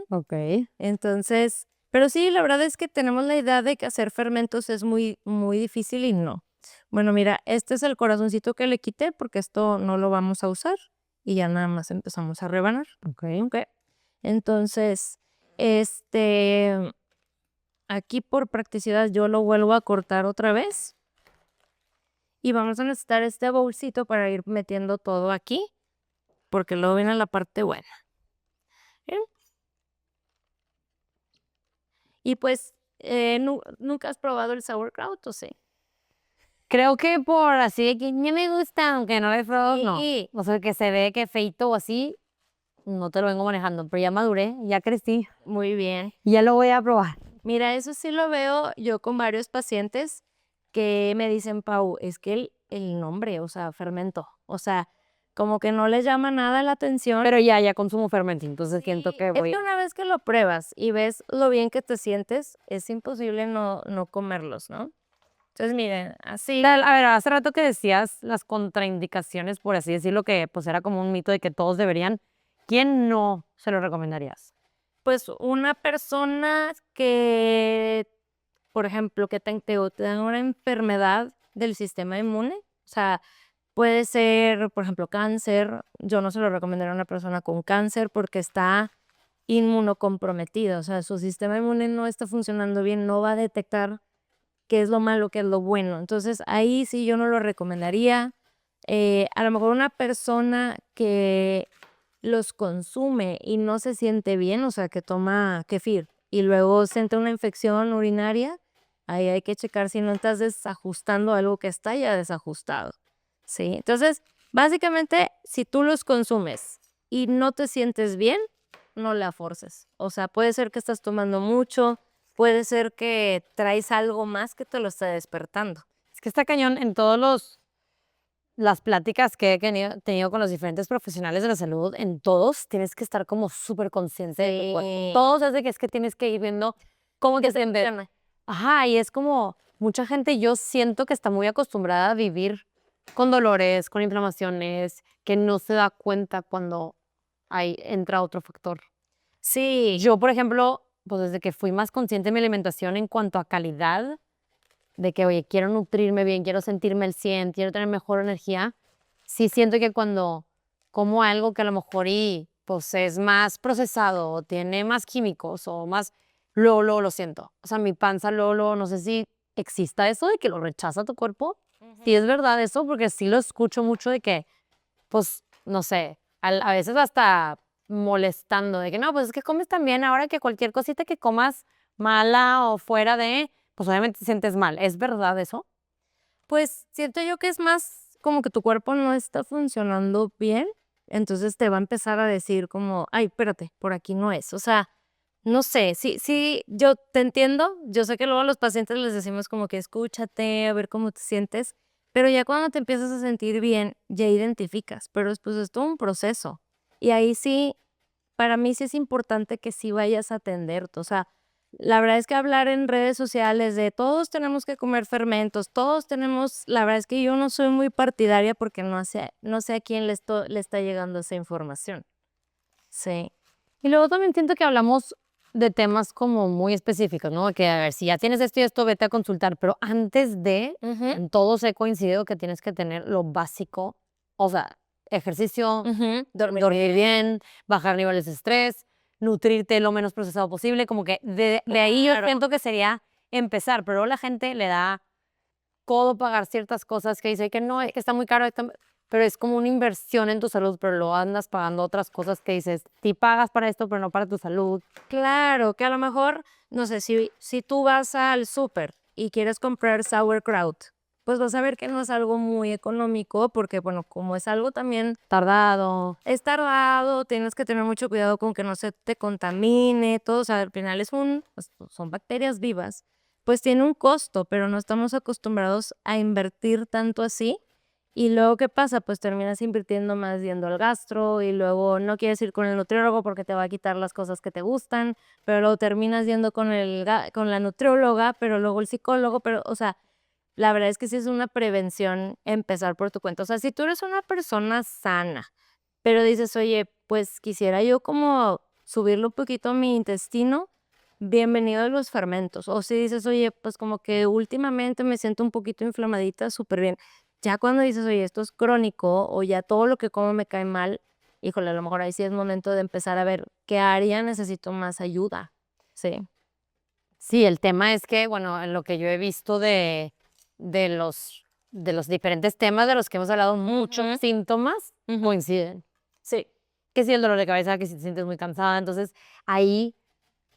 Ok. Entonces, pero sí, la verdad es que tenemos la idea de que hacer fermentos es muy, muy difícil y no. Bueno, mira, este es el corazoncito que le quité porque esto no lo vamos a usar y ya nada más empezamos a rebanar. Ok. Ok. Entonces, aquí por practicidad yo lo vuelvo a cortar otra vez. Y vamos a necesitar este bolsito para ir metiendo todo aquí, porque luego viene la parte buena. ¿Bien? Y pues, ¿nunca has probado el sauerkraut o sí? Creo que por así de que ni me gusta, aunque no le probado, no. Sí. O sea, que se ve que feito o así, no te lo vengo manejando, pero ya maduré, ya crecí, Muy bien. ya lo voy a probar. Mira, eso sí lo veo yo con varios pacientes que me dicen, Pau, es que el nombre, o sea, fermento, o sea, como que no les llama nada la atención. Pero ya consumo fermento, entonces siento que Es voy. que una vez que lo pruebas y ves lo bien que te sientes, es imposible no comerlos, ¿no? Entonces, miren, así. A ver, hace rato que decías las contraindicaciones, por así decirlo, que pues era como un mito de que todos deberían. ¿quién no se lo recomendarías? Pues una persona que, por ejemplo, que tenga una enfermedad del sistema inmune, o sea, puede ser, por ejemplo, cáncer. Yo no se lo recomendaría a una persona con cáncer porque está inmunocomprometida, o sea, su sistema inmune no está funcionando bien, no va a detectar qué es lo malo, qué es lo bueno. Entonces, ahí sí yo no lo recomendaría. A lo mejor una persona que los consume y no se siente bien, o sea, que toma kefir y luego se entra una infección urinaria, ahí hay que checar si no estás desajustando algo que está ya desajustado, ¿sí? Entonces, básicamente, si tú los consumes y no te sientes bien, no la forces. O sea, puede ser que estás tomando mucho, puede ser que traes algo más que te lo está despertando. Es que está cañón en las pláticas que he tenido con los diferentes profesionales de la salud, en todos tienes que estar como súper consciente de tu cuerpo. Sí. Todos es de que es que tienes que ir viendo cómo que se Funciona. Ajá, y es como mucha gente yo siento que está muy acostumbrada a vivir con dolores, con inflamaciones, que no se da cuenta cuando ahí entra otro factor. Sí. Yo, por ejemplo, pues desde que fui más consciente de mi alimentación en cuanto a calidad, de que, oye, quiero nutrirme bien, quiero sentirme al 100, quiero tener mejor energía, sí siento que cuando como algo que a lo mejor pues es más procesado o tiene más químicos o más, luego lo siento. O sea, mi panza luego, no sé si exista eso de que lo rechaza tu cuerpo. Sí es verdad eso, porque sí lo escucho mucho de que, pues, no sé, a veces hasta molestando de que no, pues es que comes tan bien ahora que cualquier cosita que comas mala o fuera de, pues obviamente te sientes mal. ¿Es verdad eso? Pues siento yo que es más como que tu cuerpo no está funcionando bien, entonces te va a empezar a decir como, ay, espérate, por aquí no es. O sea, no sé, sí, yo te entiendo. Yo sé que luego a los pacientes les decimos como que escúchate, a ver cómo te sientes, pero ya cuando te empiezas a sentir bien, ya identificas, pero después es todo un proceso. Y ahí sí, para mí sí es importante que sí vayas a atenderte. O sea, la verdad es que hablar en redes sociales de todos tenemos que comer fermentos, todos tenemos, la verdad es que yo no soy muy partidaria porque no sé a quién le está llegando esa información. Sí. Y luego también siento que hablamos de temas como muy específicos, ¿no? Que a ver, si ya tienes esto y esto, vete a consultar, pero antes de, Ujú, en todos he coincidido que tienes que tener lo básico, o sea, ejercicio, ujú. dormir bien, bajar niveles de estrés, nutrirte lo menos procesado posible, como que de ahí yo Claro. siento que sería empezar, pero luego la gente le da codo pagar ciertas cosas que dice que no, que está muy caro, pero es como una inversión en tu salud, pero lo andas pagando otras cosas que dices, sí pagas para esto, pero no para tu salud. Claro, que a lo mejor, no sé, si tú vas al súper y quieres comprar sauerkraut, pues vas a ver que no es algo muy económico porque, bueno, como es algo también Tardado. es tardado, tienes que tener mucho cuidado con que no se te contamine, todo, o sea, al final pues, son bacterias vivas, pues tiene un costo, pero no estamos acostumbrados a invertir tanto así. Y luego, ¿qué pasa? Pues terminas invirtiendo más yendo al gastro y luego no quieres ir con el nutriólogo porque te va a quitar las cosas que te gustan, pero luego terminas yendo con la nutrióloga, pero luego el psicólogo, pero, o sea, la verdad es que sí es una prevención empezar por tu cuenta. O sea, si tú eres una persona sana, pero dices: "Oye, pues quisiera yo como subirle un poquito a mi intestino", bienvenido a los fermentos. O si dices: "Oye, pues como que últimamente me siento un poquito inflamadita", súper bien. Ya cuando dices: "Oye, esto es crónico", o ya todo lo que como me cae mal, híjole, a lo mejor ahí sí es momento de empezar a ver qué área necesito más ayuda. Sí. Sí, el tema es que, bueno, en lo que yo he visto de los diferentes temas de los que hemos hablado, muchos Ujú, síntomas ujú. coinciden. Sí. Que si el dolor de cabeza, que si te sientes muy cansada, entonces ahí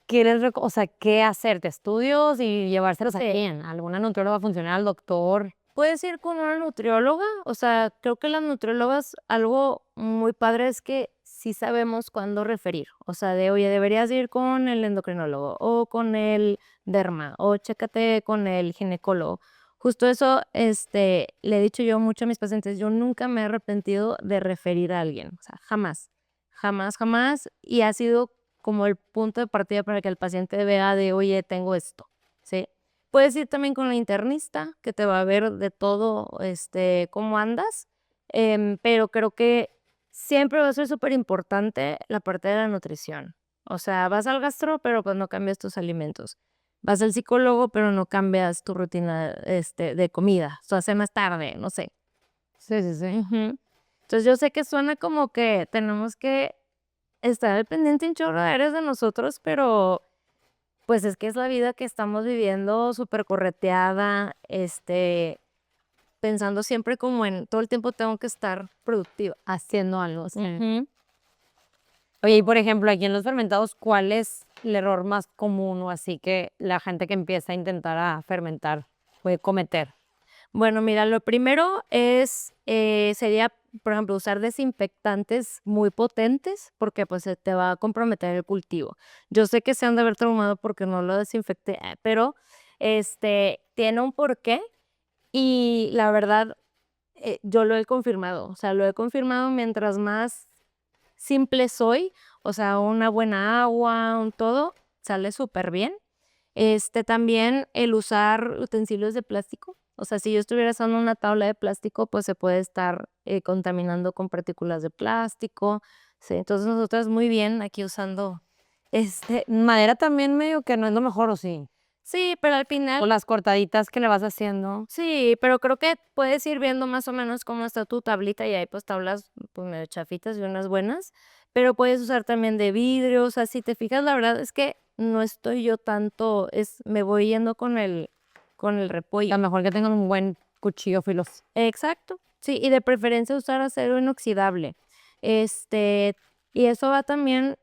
quieres, o sea, ¿qué hacerte? ¿Estudios y llevárselos a Sí. quién? ¿A alguna nutrióloga funcional, al doctor? Puedes ir con una nutrióloga, o sea, creo que las nutriólogas, algo muy padre es que sí sabemos cuándo referir, o sea, de, oye, deberías ir con el endocrinólogo o con el derma o chécate con el ginecólogo. Justo eso, le he dicho yo mucho a mis pacientes, yo nunca me he arrepentido de referir a alguien, o sea, jamás, jamás, jamás, y ha sido como el punto de partida para que el paciente vea de, oye, tengo esto, ¿sí? Puedes ir también con la internista, que te va a ver de todo, cómo andas, pero creo que siempre va a ser súper importante la parte de la nutrición. O sea, vas al gastro, pero pues no cambias tus alimentos. Vas al psicólogo, pero no cambias tu rutina de comida. O sea, cenas tarde, no sé. Sí, sí, sí. Ujú. Entonces yo sé que suena como que tenemos que estar al pendiente un chorro de áreas de nosotros, pero pues es que es la vida que estamos viviendo súper correteada, pensando siempre como en todo el tiempo tengo que estar productiva. Haciendo algo, sí. Ujú. Oye, y por ejemplo, aquí en los fermentados, ¿cuál es el error más común o así que la gente que empieza a intentar a fermentar puede cometer? Bueno, mira, lo primero sería, por ejemplo, usar desinfectantes muy potentes porque pues se te va a comprometer el cultivo. Yo sé que se han de haber traumado porque no lo desinfecté, pero tiene un porqué y la verdad yo lo he confirmado. O sea, lo he confirmado mientras más simple soy, o sea, una buena agua, un todo, sale súper bien. También el usar utensilios de plástico. O sea, si yo estuviera usando una tabla de plástico, pues se puede estar contaminando con partículas de plástico. Sí, entonces nosotras muy bien aquí usando Madera también medio que no es lo mejor, ¿o sí? sí, pero al final, O las cortaditas que le vas haciendo. sí, pero creo que puedes ir viendo más o menos cómo está tu tablita y hay pues tablas pues medio chafitas y unas buenas, pero puedes usar también de vidrio. O sea, si te fijas, la verdad es que no estoy yo tanto, me voy yendo con el repollo. A lo mejor que tengan un buen cuchillo filoso. Exacto, sí, y de preferencia usar acero inoxidable. Este, y eso va también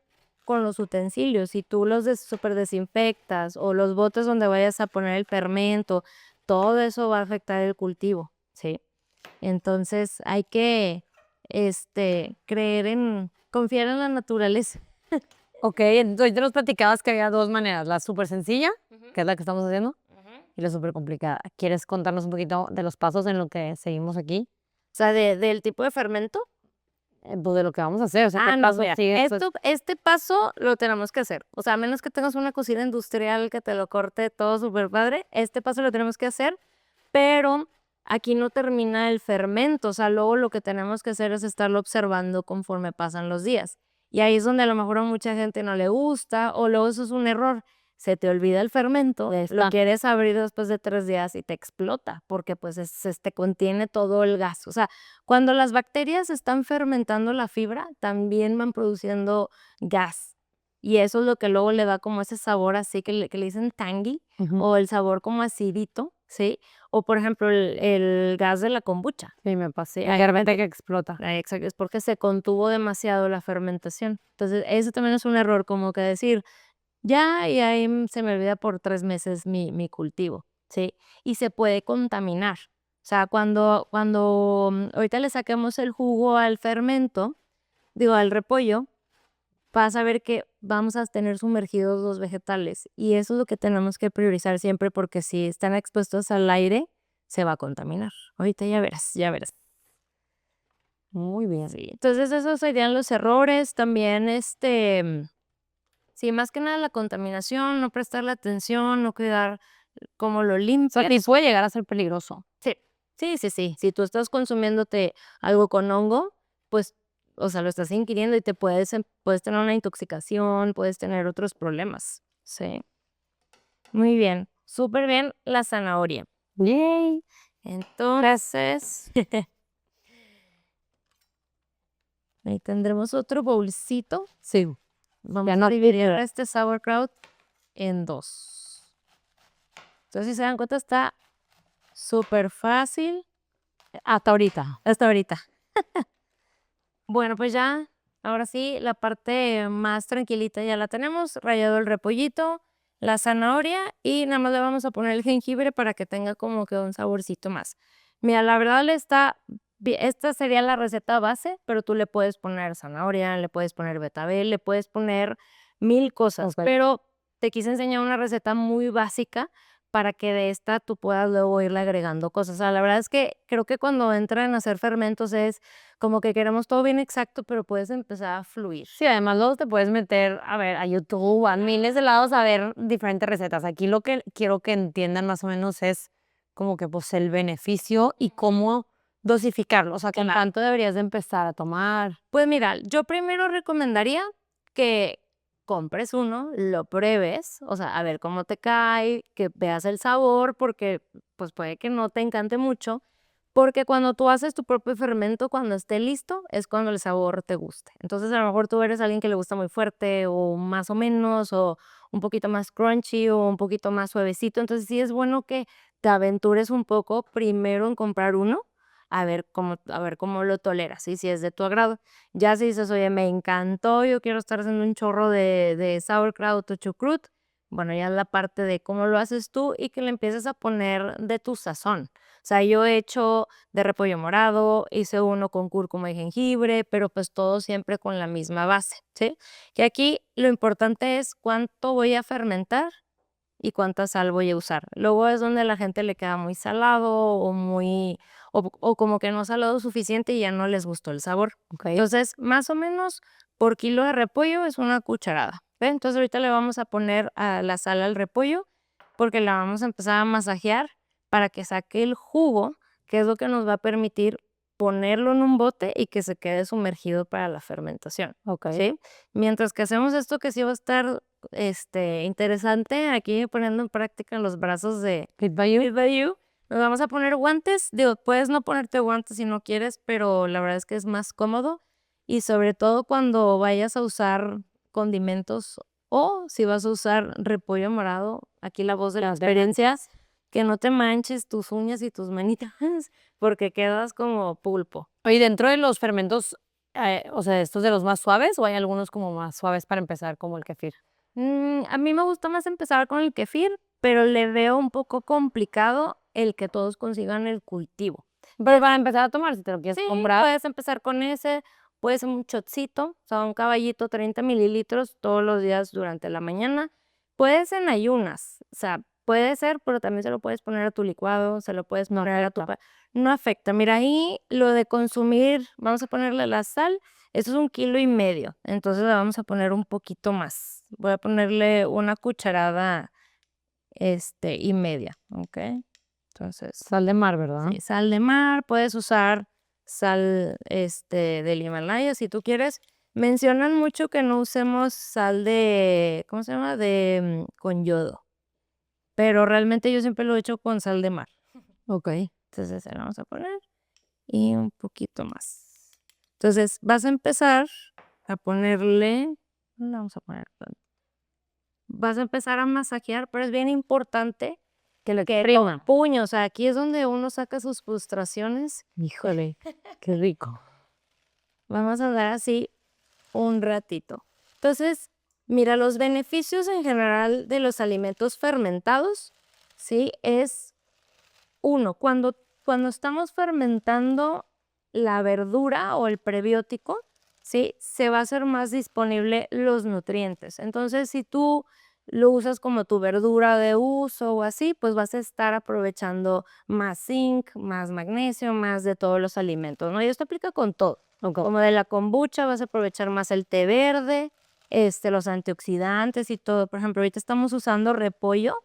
con los utensilios. Si tú los super desinfectas o los botes donde vayas a poner el fermento, todo eso va a afectar el cultivo, ¿sí? Entonces hay que, confiar en la naturaleza. Ok, entonces nos platicabas que había dos maneras, la súper sencilla, Ujú, que es la que estamos haciendo, ujú. y la súper complicada. ¿Quieres contarnos un poquito de los pasos en lo que seguimos aquí? O sea, del tipo de fermento. Pues de lo que vamos a hacer, o sea, ¿qué No, pasos mira, sigue después? este paso lo tenemos que hacer. O sea, a menos que tengas una cocina industrial que te lo corte todo súper padre, este paso lo tenemos que hacer, pero aquí no termina el fermento. O sea, luego lo que tenemos que hacer es estarlo observando conforme pasan los días. Y ahí es donde a lo mejor a mucha gente no le gusta, o luego eso es un error. Se te olvida el fermento, Ya lo está. quieres abrir después de 3 días y te explota, porque pues contiene todo el gas. O sea, cuando las bacterias están fermentando la fibra, también van produciendo gas. Y eso es lo que luego le da como ese sabor así que le dicen tangy, Ujú. o el sabor como acidito, ¿sí? O por ejemplo, el gas de la kombucha. Sí, me pasé. Sí, Hay gente que explota. exacto, es porque se contuvo demasiado la fermentación. Entonces, eso también es un error, como que decir, ya, y ahí se me olvida por 3 meses mi cultivo, ¿sí? Y se puede contaminar. O sea, cuando ahorita le saquemos el jugo al fermento, digo, al repollo, vas a ver que vamos a tener sumergidos los vegetales. Y eso es lo que tenemos que priorizar siempre, porque si están expuestos al aire, se va a contaminar. Ahorita ya verás, ya verás. Muy bien. Sí, entonces esos serían los errores. También, sí, más que nada la contaminación, no prestarle atención, no cuidar cómo lo O sea, sí limpias. puede llegar a ser peligroso. Sí, sí, sí, sí. Si tú estás consumiéndote algo con hongo, pues, o sea, lo estás ingiriendo y puedes tener una intoxicación, puedes tener otros problemas. Sí, muy bien, súper bien la zanahoria. Yay. Entonces, ahí tendremos otro bolsito. Sí. Vamos Ya a no dividir quiero. este sauerkraut en dos. Entonces, si se dan cuenta, está súper fácil Hasta ahorita. hasta ahorita. Bueno, pues ya, ahora sí, la parte más tranquilita ya la tenemos. Rallado el repollito, la zanahoria y nada más le vamos a poner el jengibre para que tenga como que un saborcito más. Mira, la verdad esta sería la receta base, pero tú le puedes poner zanahoria, le puedes poner betabel, le puedes poner mil cosas, Ok. pero te quise enseñar una receta muy básica para que de esta tú puedas luego irle agregando cosas. O sea, la verdad es que creo que cuando entran a hacer fermentos es como que queremos todo bien exacto, pero puedes empezar a fluir. Sí, además luego te puedes meter, a ver, a YouTube, a miles de lados a ver diferentes recetas. Aquí lo que quiero que entiendan más o menos es como que pues el beneficio y cómo Dosificarlo, o sea, ¿con Claro. cuánto deberías de empezar a tomar? Pues mira, yo primero recomendaría que compres uno, lo pruebes, o sea, a ver cómo te cae, que veas el sabor, porque pues puede que no te encante mucho, porque cuando tú haces tu propio fermento, cuando esté listo, es cuando el sabor te guste. Entonces, a lo mejor tú eres alguien que le gusta muy fuerte o más o menos, o un poquito más crunchy o un poquito más suavecito. Entonces, sí es bueno que te aventures un poco primero en comprar uno, a ver cómo lo toleras, ¿sí? Si es de tu agrado. Ya si dices, oye, me encantó, yo quiero estar haciendo un chorro de sauerkraut o chucrut, bueno, ya es la parte de cómo lo haces tú y que le empieces a poner de tu sazón. O sea, yo he hecho de repollo morado, hice uno con cúrcuma y jengibre, pero pues todo siempre con la misma base, ¿sí? Que aquí lo importante es cuánto voy a fermentar y cuánta sal voy a usar. Luego es donde a la gente le queda muy salado o muy, o como que no salado suficiente y ya no les gustó el sabor. ¿Ok? Entonces, más o menos por kilo de repollo es una cucharada. ¿Ve? Entonces ahorita le vamos a poner a la sal al repollo porque la vamos a empezar a masajear para que saque el jugo, que es lo que nos va a permitir ponerlo en un bote y que se quede sumergido para la fermentación, Ok. ¿sí? Mientras que hacemos esto que sí va a estar interesante, aquí poniendo en práctica los brazos de Fit by you. Fit by You, nos vamos a poner guantes. Digo, puedes no ponerte guantes si no quieres, pero la verdad es que es más cómodo y sobre todo cuando vayas a usar condimentos o si vas a usar repollo morado, aquí la voz de la Las experiencia, que no te manches tus uñas y tus manitas porque quedas como pulpo. Oye, dentro de los fermentos, o sea, ¿estos de los más suaves o hay algunos como más suaves para empezar, como el kefir? A mí me gusta más empezar con el kefir, pero le veo un poco complicado el que todos consigan el cultivo. Pero para empezar a tomar, si te lo quieres Sí, comprar. puedes empezar con ese, puede ser un shotcito, o sea, un caballito, 30 mililitros todos los días durante la mañana. Puedes en ayunas, o sea, puede ser, pero también se lo puedes poner a tu licuado, se lo puedes No poner a tu... afecta. No afecta. Mira, ahí lo de consumir, vamos a ponerle la sal, esto es 1,5 kilos, entonces le vamos a poner un poquito más. Voy a ponerle una cucharada, y media, ¿ok? Entonces... Sal de mar, ¿verdad? Sí, sal de mar, puedes usar sal, del Himalaya si tú quieres. Mencionan mucho que no usemos sal de, ¿cómo se llama? Con yodo, pero realmente yo siempre lo he hecho con sal de mar. Ok. Entonces, se la vamos a poner y un poquito más. Entonces, vas a empezar a ponerle, le vamos a poner, vas a empezar a masajear, pero es bien importante Que lo que exprima. con puño, o sea, aquí es donde uno saca sus frustraciones. Híjole, qué rico. Vamos a andar así un ratito. Entonces, mira, los beneficios en general de los alimentos fermentados, ¿sí? Es uno, cuando estamos fermentando la verdura o el prebiótico, ¿sí? Se va a hacer más disponible los nutrientes. Entonces, si tú lo usas como tu verdura de uso o así, pues vas a estar aprovechando más zinc, más magnesio, más de todos los alimentos, ¿no? Y esto aplica con todo. Ok. Como de la kombucha, vas a aprovechar más el té verde, los antioxidantes y todo. Por ejemplo, ahorita estamos usando repollo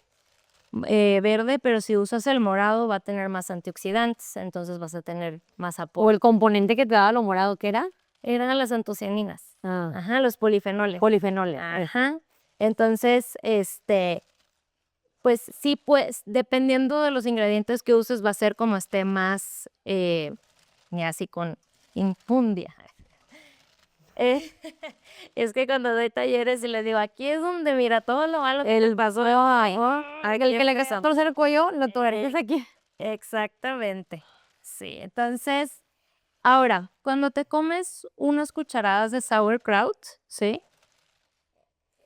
verde, pero si usas el morado va a tener más antioxidantes, entonces vas a tener más O apoyo. el componente que te daba lo morado, ¿qué era? Eran las antocianinas, Ah, ajá, los polifenoles. polifenoles. Ajá. Entonces, pues sí, pues dependiendo de los ingredientes que uses va a ser como esté más, y así con infundia. Eh, es que cuando doy talleres y les digo, aquí es donde mira todo lo malo que El pasó. ay, Ay, el qué que le feo. gastó torcer el cuello, lo torces aquí. Exactamente. Sí, entonces, ahora, cuando te comes unas cucharadas de sauerkraut, ¿sí?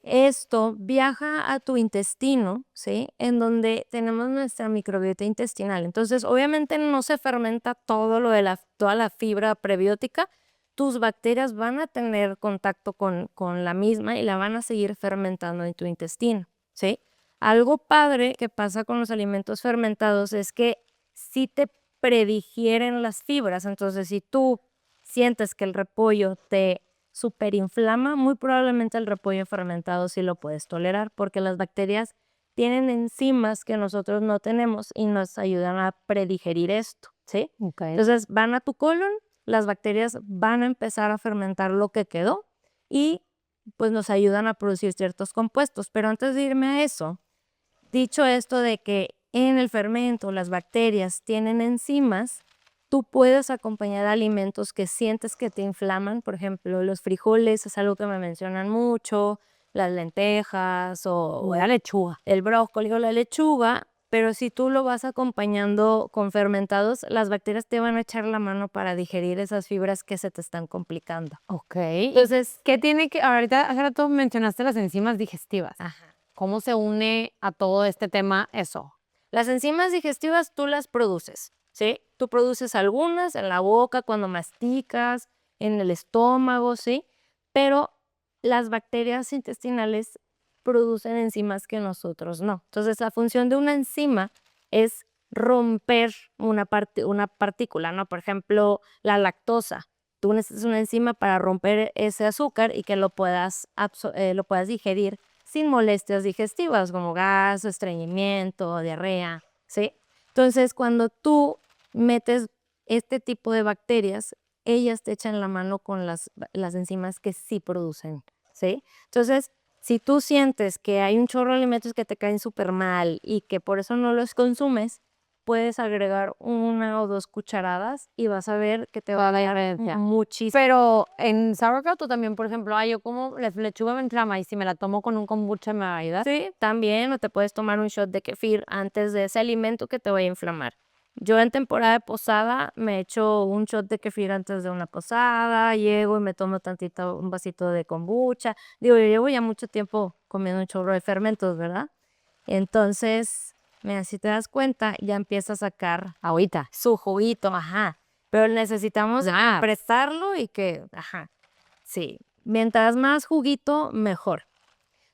Esto viaja a tu intestino, ¿sí? En donde tenemos nuestra microbiota intestinal. Entonces, obviamente no se fermenta todo lo de toda la fibra prebiótica. Tus bacterias van a tener contacto con la misma y la van a seguir fermentando en tu intestino, ¿sí? Algo padre que pasa con los alimentos fermentados es que sí te predigieren las fibras. Entonces, si tú sientes que el repollo te superinflama, muy probablemente el repollo fermentado sí lo puedes tolerar porque las bacterias tienen enzimas que nosotros no tenemos y nos ayudan a predigerir esto, ¿sí? Ok. Entonces van a tu colon, las bacterias van a empezar a fermentar lo que quedó y pues nos ayudan a producir ciertos compuestos. Pero antes de irme a eso, dicho esto de que en el fermento las bacterias tienen enzimas, tú puedes acompañar alimentos que sientes que te inflaman. Por ejemplo, los frijoles es algo que me mencionan mucho, las lentejas O la lechuga. el brócoli o la lechuga, pero si tú lo vas acompañando con fermentados, las bacterias te van a echar la mano para digerir esas fibras que se te están complicando. Ok. Entonces, ¿Qué tiene que, ahorita hace rato mencionaste las enzimas digestivas? ajá. ¿Cómo se une a todo este tema eso? Las enzimas digestivas tú las produces, ¿sí? Tú produces algunas en la boca cuando masticas, en el estómago, ¿sí? Pero las bacterias intestinales producen enzimas que nosotros no. Entonces, la función de una enzima es romper una partícula, ¿no? Por ejemplo, la lactosa. Tú necesitas una enzima para romper ese azúcar y que lo puedas digerir sin molestias digestivas como gas, estreñimiento, diarrea, ¿sí? Entonces, cuando tú metes este tipo de bacterias, ellas te echan la mano con las enzimas que sí producen, ¿sí? Entonces, si tú sientes que hay un chorro de alimentos que te caen súper mal y que por eso no los consumes, puedes agregar 1 o 2 cucharadas y vas a ver que te va a dar muchísimo. Pero en sauerkraut tú también, por ejemplo, yo como la lechuga me inflama y si me la tomo con un kombucha me va a ayudar. Sí, también, o te puedes tomar un shot de kefir antes de ese alimento que te vaya a inflamar. Yo en temporada de posada me echo un shot de kefir antes de una posada, llego y me tomo un vasito de kombucha. Digo, yo llevo ya mucho tiempo comiendo un chorro de fermentos, ¿verdad? Entonces, mira, si te das cuenta, ya empieza a sacar Agüita. su juguito, ajá. Pero necesitamos prestarlo y ajá, sí. Mientras más juguito, mejor.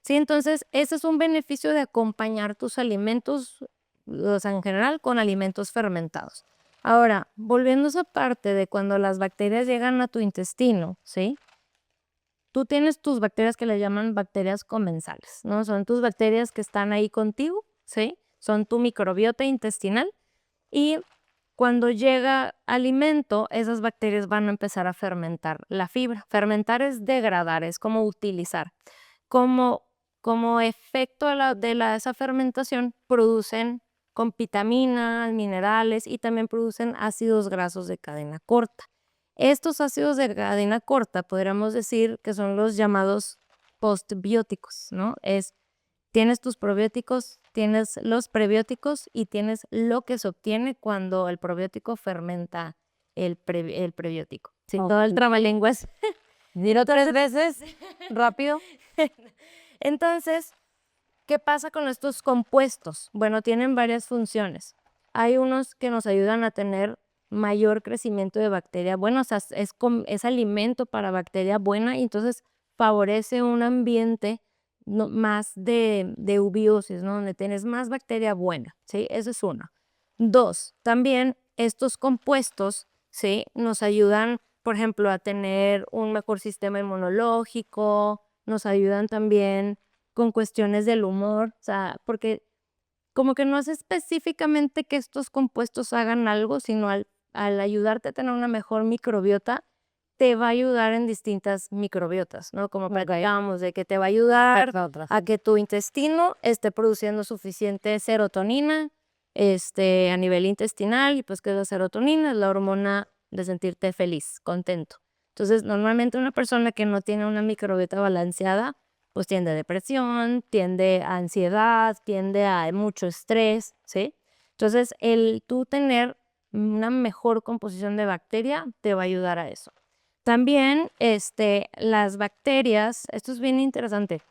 Sí, entonces ese es un beneficio de acompañar tus alimentos, o sea, en general, con alimentos fermentados. Ahora, volviendo a esa parte de cuando las bacterias llegan a tu intestino, ¿sí? Tú tienes tus bacterias que le llaman bacterias comensales, ¿no? Son tus bacterias que están ahí contigo, ¿sí? Son tu microbiota intestinal y cuando llega alimento, esas bacterias van a empezar a fermentar la fibra. Fermentar es degradar, es como utilizar. Como, como efecto de esa fermentación, producen con vitaminas, minerales y también producen ácidos grasos de cadena corta. Estos ácidos de cadena corta podríamos decir que son los llamados postbióticos, ¿no? Tienes tus probióticos, tienes los prebióticos y tienes lo que se obtiene cuando el probiótico fermenta el prebiótico. Sí, todo el trabalenguas. Dilo 3 veces, rápido. Entonces, ¿qué pasa con estos compuestos? Bueno, tienen varias funciones. Hay unos que nos ayudan a tener mayor crecimiento de bacteria buena, o sea, es alimento para bacteria buena y entonces favorece un ambiente más de eubiosis, ¿no? Donde tienes más bacteria buena, ¿sí? Eso es uno. 2, también estos compuestos, ¿sí? Nos ayudan, por ejemplo, a tener un mejor sistema inmunológico, nos ayudan también con cuestiones del humor, o sea, porque como que no es específicamente que estos compuestos hagan algo, sino al ayudarte a tener una mejor microbiota, te va a ayudar en distintas microbiotas, ¿no? Como platicábamos de que te va a ayudar a que tu intestino esté produciendo suficiente serotonina, a nivel intestinal, y pues que la serotonina es la hormona de sentirte feliz, contento. Entonces, normalmente una persona que no tiene una microbiota balanceada, pues tiende a depresión, tiende a ansiedad, tiende a mucho estrés, ¿sí? Entonces, el tú tener una mejor composición de bacteria te va a ayudar a eso. También, las bacterias, esto es bien interesante.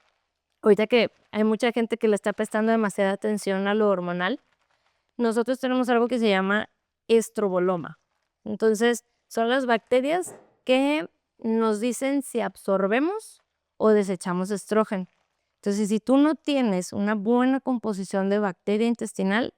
Ahorita que hay mucha gente que le está prestando demasiada atención a lo hormonal, nosotros tenemos algo que se llama estroboloma. Entonces, son las bacterias que nos dicen si absorbemos o desechamos estrógeno. Entonces, si tú no tienes una buena composición de bacteria intestinal,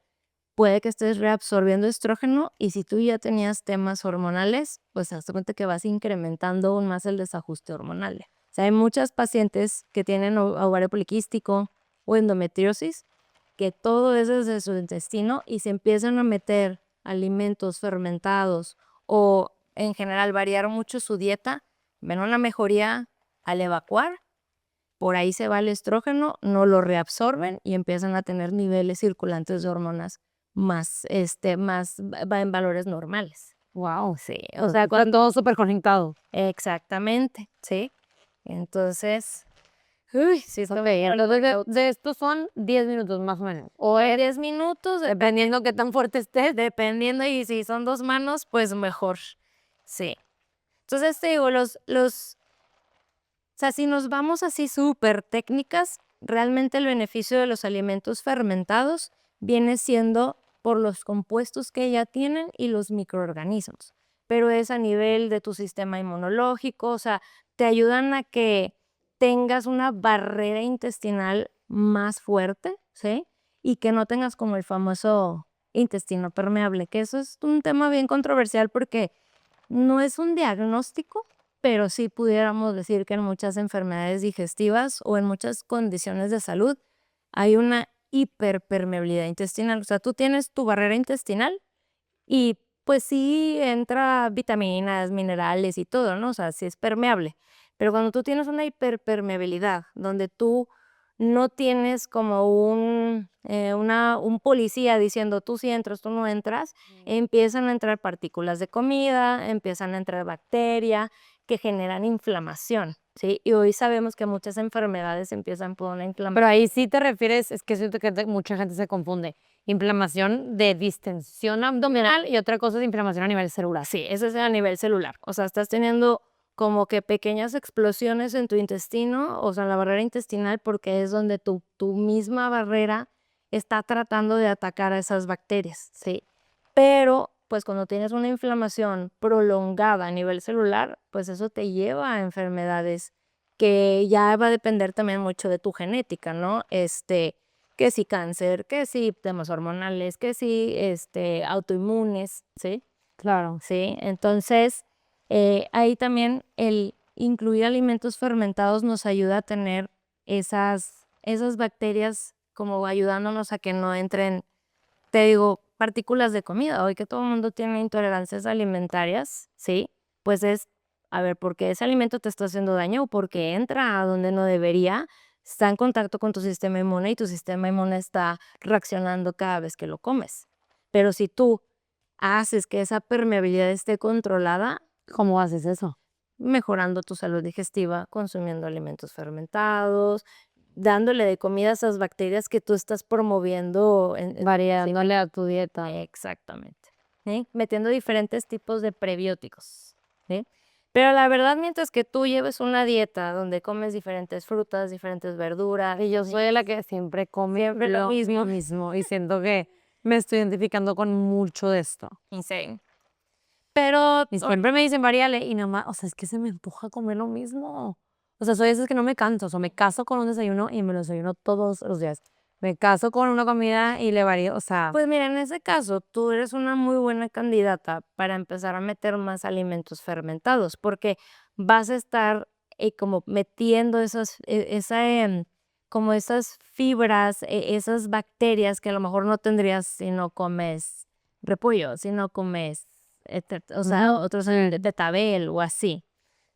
puede que estés reabsorbiendo estrógeno y si tú ya tenías temas hormonales, pues te das cuenta que vas incrementando aún más el desajuste hormonal. O sea, hay muchas pacientes que tienen ovario poliquístico o endometriosis, que todo es desde su intestino y se empiezan a meter alimentos fermentados o en general variar mucho su dieta, ven una mejoría al evacuar, por ahí se va el estrógeno, no lo reabsorben y empiezan a tener niveles circulantes de hormonas más va en valores normales. Wow. Sí, O sea, está todo súper conectado. exactamente, sí. Entonces, uy, sí, está bien. De estos son 10 minutos más o menos. O es 10 minutos, Dependiendo qué tan fuerte estés. dependiendo, y si son 2 manos, pues mejor. Sí. Entonces te digo, o sea, si nos vamos así súper técnicas, realmente el beneficio de los alimentos fermentados viene siendo por los compuestos que ya tienen y los microorganismos. Pero es a nivel de tu sistema inmunológico, o sea, te ayudan a que tengas una barrera intestinal más fuerte, ¿sí? Y que no tengas como el famoso intestino permeable, que eso es un tema bien controversial porque no es un diagnóstico, pero sí pudiéramos decir que en muchas enfermedades digestivas o en muchas condiciones de salud hay una hiperpermeabilidad intestinal. O sea, tú tienes tu barrera intestinal y pues sí entra vitaminas, minerales y todo, ¿no? O sea, sí es permeable. Pero cuando tú tienes una hiperpermeabilidad, donde tú no tienes como un policía diciendo tú sí entras, tú no entras, empiezan a entrar partículas de comida, empiezan a entrar bacterias que generan inflamación, ¿sí? Y hoy sabemos que muchas enfermedades empiezan por una inflamación. Pero ahí sí te refieres, es que siento que mucha gente se confunde. Inflamación de distensión abdominal y otra cosa es inflamación a nivel celular. Sí, ese es a nivel celular. O sea, estás teniendo como que pequeñas explosiones en tu intestino, o sea, en la barrera intestinal, porque es donde tu misma barrera está tratando de atacar a esas bacterias, ¿sí? Pero, pues cuando tienes una inflamación prolongada a nivel celular, pues eso te lleva a enfermedades que ya va a depender también mucho de tu genética, ¿no? Que si cáncer, que si temas hormonales, que si autoinmunes, ¿sí? Claro. ¿Sí? Entonces, ahí también el incluir alimentos fermentados nos ayuda a tener esas bacterias como ayudándonos a que no entren, te digo, partículas de comida. Hoy que todo el mundo tiene intolerancias alimentarias, ¿sí? Pues es, a ver, ¿por qué ese alimento te está haciendo daño o porque entra a donde no debería? Está en contacto con tu sistema inmune y tu sistema inmune está reaccionando cada vez que lo comes. Pero si tú haces que esa permeabilidad esté controlada, ¿Cómo haces eso? mejorando tu salud digestiva, consumiendo alimentos fermentados, dándole de comida a esas bacterias que tú estás promoviendo Variándole a tu dieta. exactamente, ¿sí? Metiendo diferentes tipos de prebióticos, ¿sí? Pero la verdad, mientras que tú lleves una dieta donde comes diferentes frutas, diferentes verduras, Y yo soy la que siempre come Siempre lo mismo y siento que me estoy identificando con mucho de esto. insane. Pero Y siempre me dicen variale y nada más, o sea, es que se me antoja comer lo mismo. O sea, soy de esas que no me canso, o sea, me caso con un desayuno y me lo desayuno todos los días. Me caso con una comida y le varío, o sea, pues mira, en ese caso, tú eres una muy buena candidata para empezar a meter más alimentos fermentados, porque vas a estar como metiendo como esas fibras, esas bacterias que a lo mejor no tendrías si no comes repollo, si no comes, o sea, otros de betabel o así,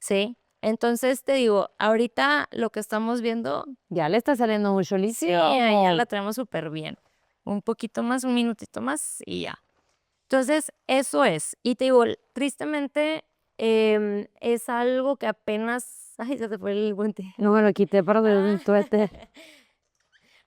¿sí? Entonces te digo, ahorita lo que estamos viendo, ya le está saliendo mucho sí, licio. ya la tenemos súper bien. Un poquito más, un minutito más y ya. Entonces, eso es. Y te digo, tristemente, es algo que apenas. Ay, se te fue el puente. No me lo quité para ver un tuete.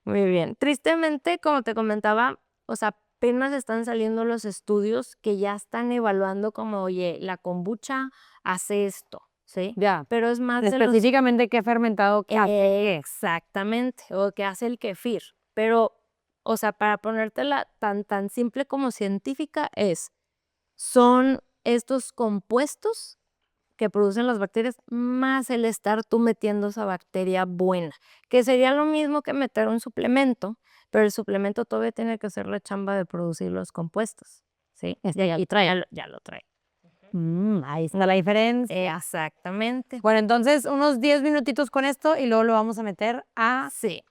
Muy bien. Tristemente, como te comentaba, o sea, apenas están saliendo los estudios que ya están evaluando como, oye, la kombucha hace esto, ¿sí? Ya, Pero es más de los específicamente qué fermentado, qué hace. exactamente, o que hace el kefir. Pero, o sea, para ponértela tan simple como científica son estos compuestos que producen las bacterias más el estar tú metiendo esa bacteria buena, que sería lo mismo que meter un suplemento, pero el suplemento todavía tiene que hacer la chamba de producir los compuestos, ¿sí? Y trae. Ya lo trae. Ahí está la diferencia. Exactamente. Bueno, entonces unos 10 minutitos con esto y luego lo vamos a meter a Sí.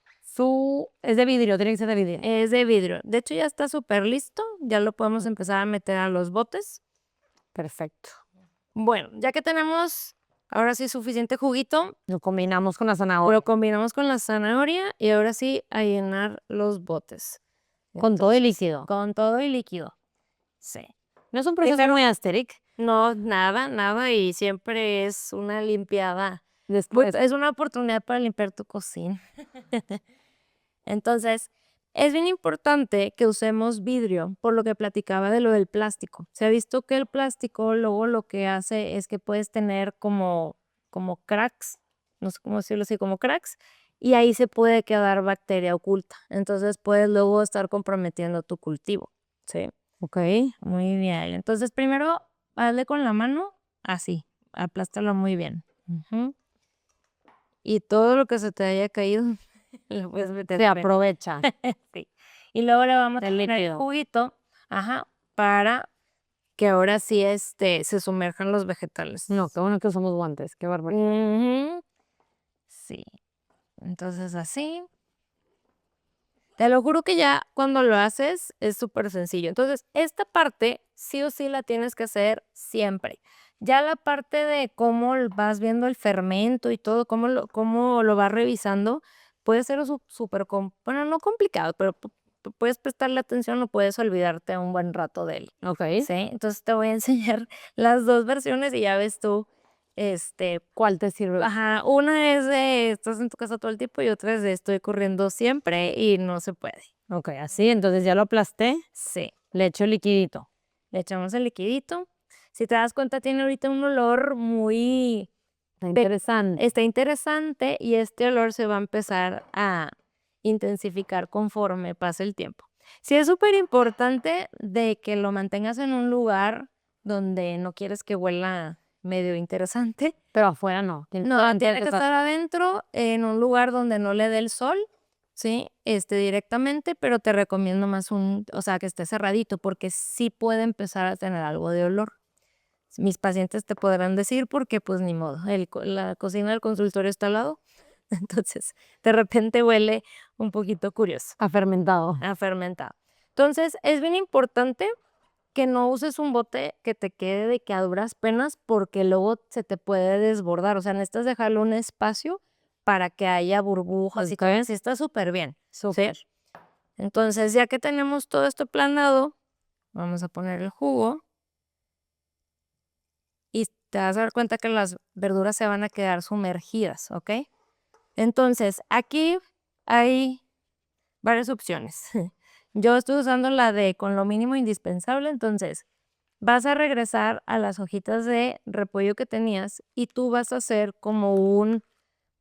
Es de vidrio, tiene que ser de vidrio. Es de vidrio. De hecho, ya está súper listo. Ya lo podemos empezar a meter a los botes. Perfecto. Bueno, ya que tenemos ahora sí suficiente juguito, Lo combinamos con la zanahoria. lo combinamos con la zanahoria y ahora sí a llenar los botes. Con todo el Entonces, líquido. Con todo el líquido. Sí. No es un proceso Primero- muy asteric. No, nada. Y siempre es una limpiada. Después, Es una oportunidad para limpiar tu cocina. Entonces, es bien importante que usemos vidrio, por lo que platicaba de lo del plástico. Se ha visto que el plástico luego lo que hace es que puedes tener como cracks, no sé cómo decirlo así, como cracks, y ahí se puede quedar bacteria oculta. Entonces, puedes luego estar comprometiendo tu cultivo, ¿sí? ok. Muy bien. Entonces, primero, hazle con la mano, así, aplástalo muy bien. Ujú. Y todo lo que se te haya caído, lo puedes meter. Se aprovecha. Sí. Y luego le vamos a El poner el líquido. juguito, para que ahora sí se sumerjan los vegetales. No, qué bueno que usamos guantes. Qué barbaridad. Ujú. Sí. Entonces así. Te lo juro que ya cuando lo haces es súper sencillo. Entonces, esta parte sí o sí la tienes que hacer siempre. Ya la parte de cómo vas viendo el fermento y todo, cómo lo vas revisando, puede ser súper, bueno, no complicado, pero puedes prestarle atención o puedes olvidarte un buen rato de él. Ok. ¿Sí? Entonces te voy a enseñar las dos versiones y ya ves tú, ¿Cuál te sirve? ajá, una es de estás en tu casa todo el tiempo y otra es de estoy corriendo siempre y no se puede. Ok, así. Entonces ya lo aplasté. Sí, Le echo liquidito. le echamos el liquidito. Si te das cuenta, tiene ahorita un olor muy... Está interesante. Está interesante y este olor se va a empezar a intensificar conforme pase el tiempo. Sí es súper importante de que lo mantengas en un lugar donde no quieres que huela medio interesante. Pero afuera no. No, tiene que estar adentro en un lugar donde no le dé el sol, ¿sí? Directamente, pero te recomiendo más o sea, que esté cerradito porque sí puede empezar a tener algo de olor. Mis pacientes te podrán decir porque pues ni modo, la cocina del consultorio está al lado, entonces de repente huele un poquito curioso, Ha fermentado. a fermentado. Entonces es bien importante que no uses un bote que te quede de que a duras penas porque luego se te puede desbordar. O sea, necesitas dejarle un espacio para que haya burbujas y Ok. todo. Así está súper bien. Súper. ¿Sí? Entonces, ya que tenemos todo esto planado, vamos a poner el jugo y te vas a dar cuenta que las verduras se van a quedar sumergidas, ¿ok? Entonces, aquí hay varias opciones. Yo estoy usando la de con lo mínimo indispensable, entonces vas a regresar a las hojitas de repollo que tenías y tú vas a hacer como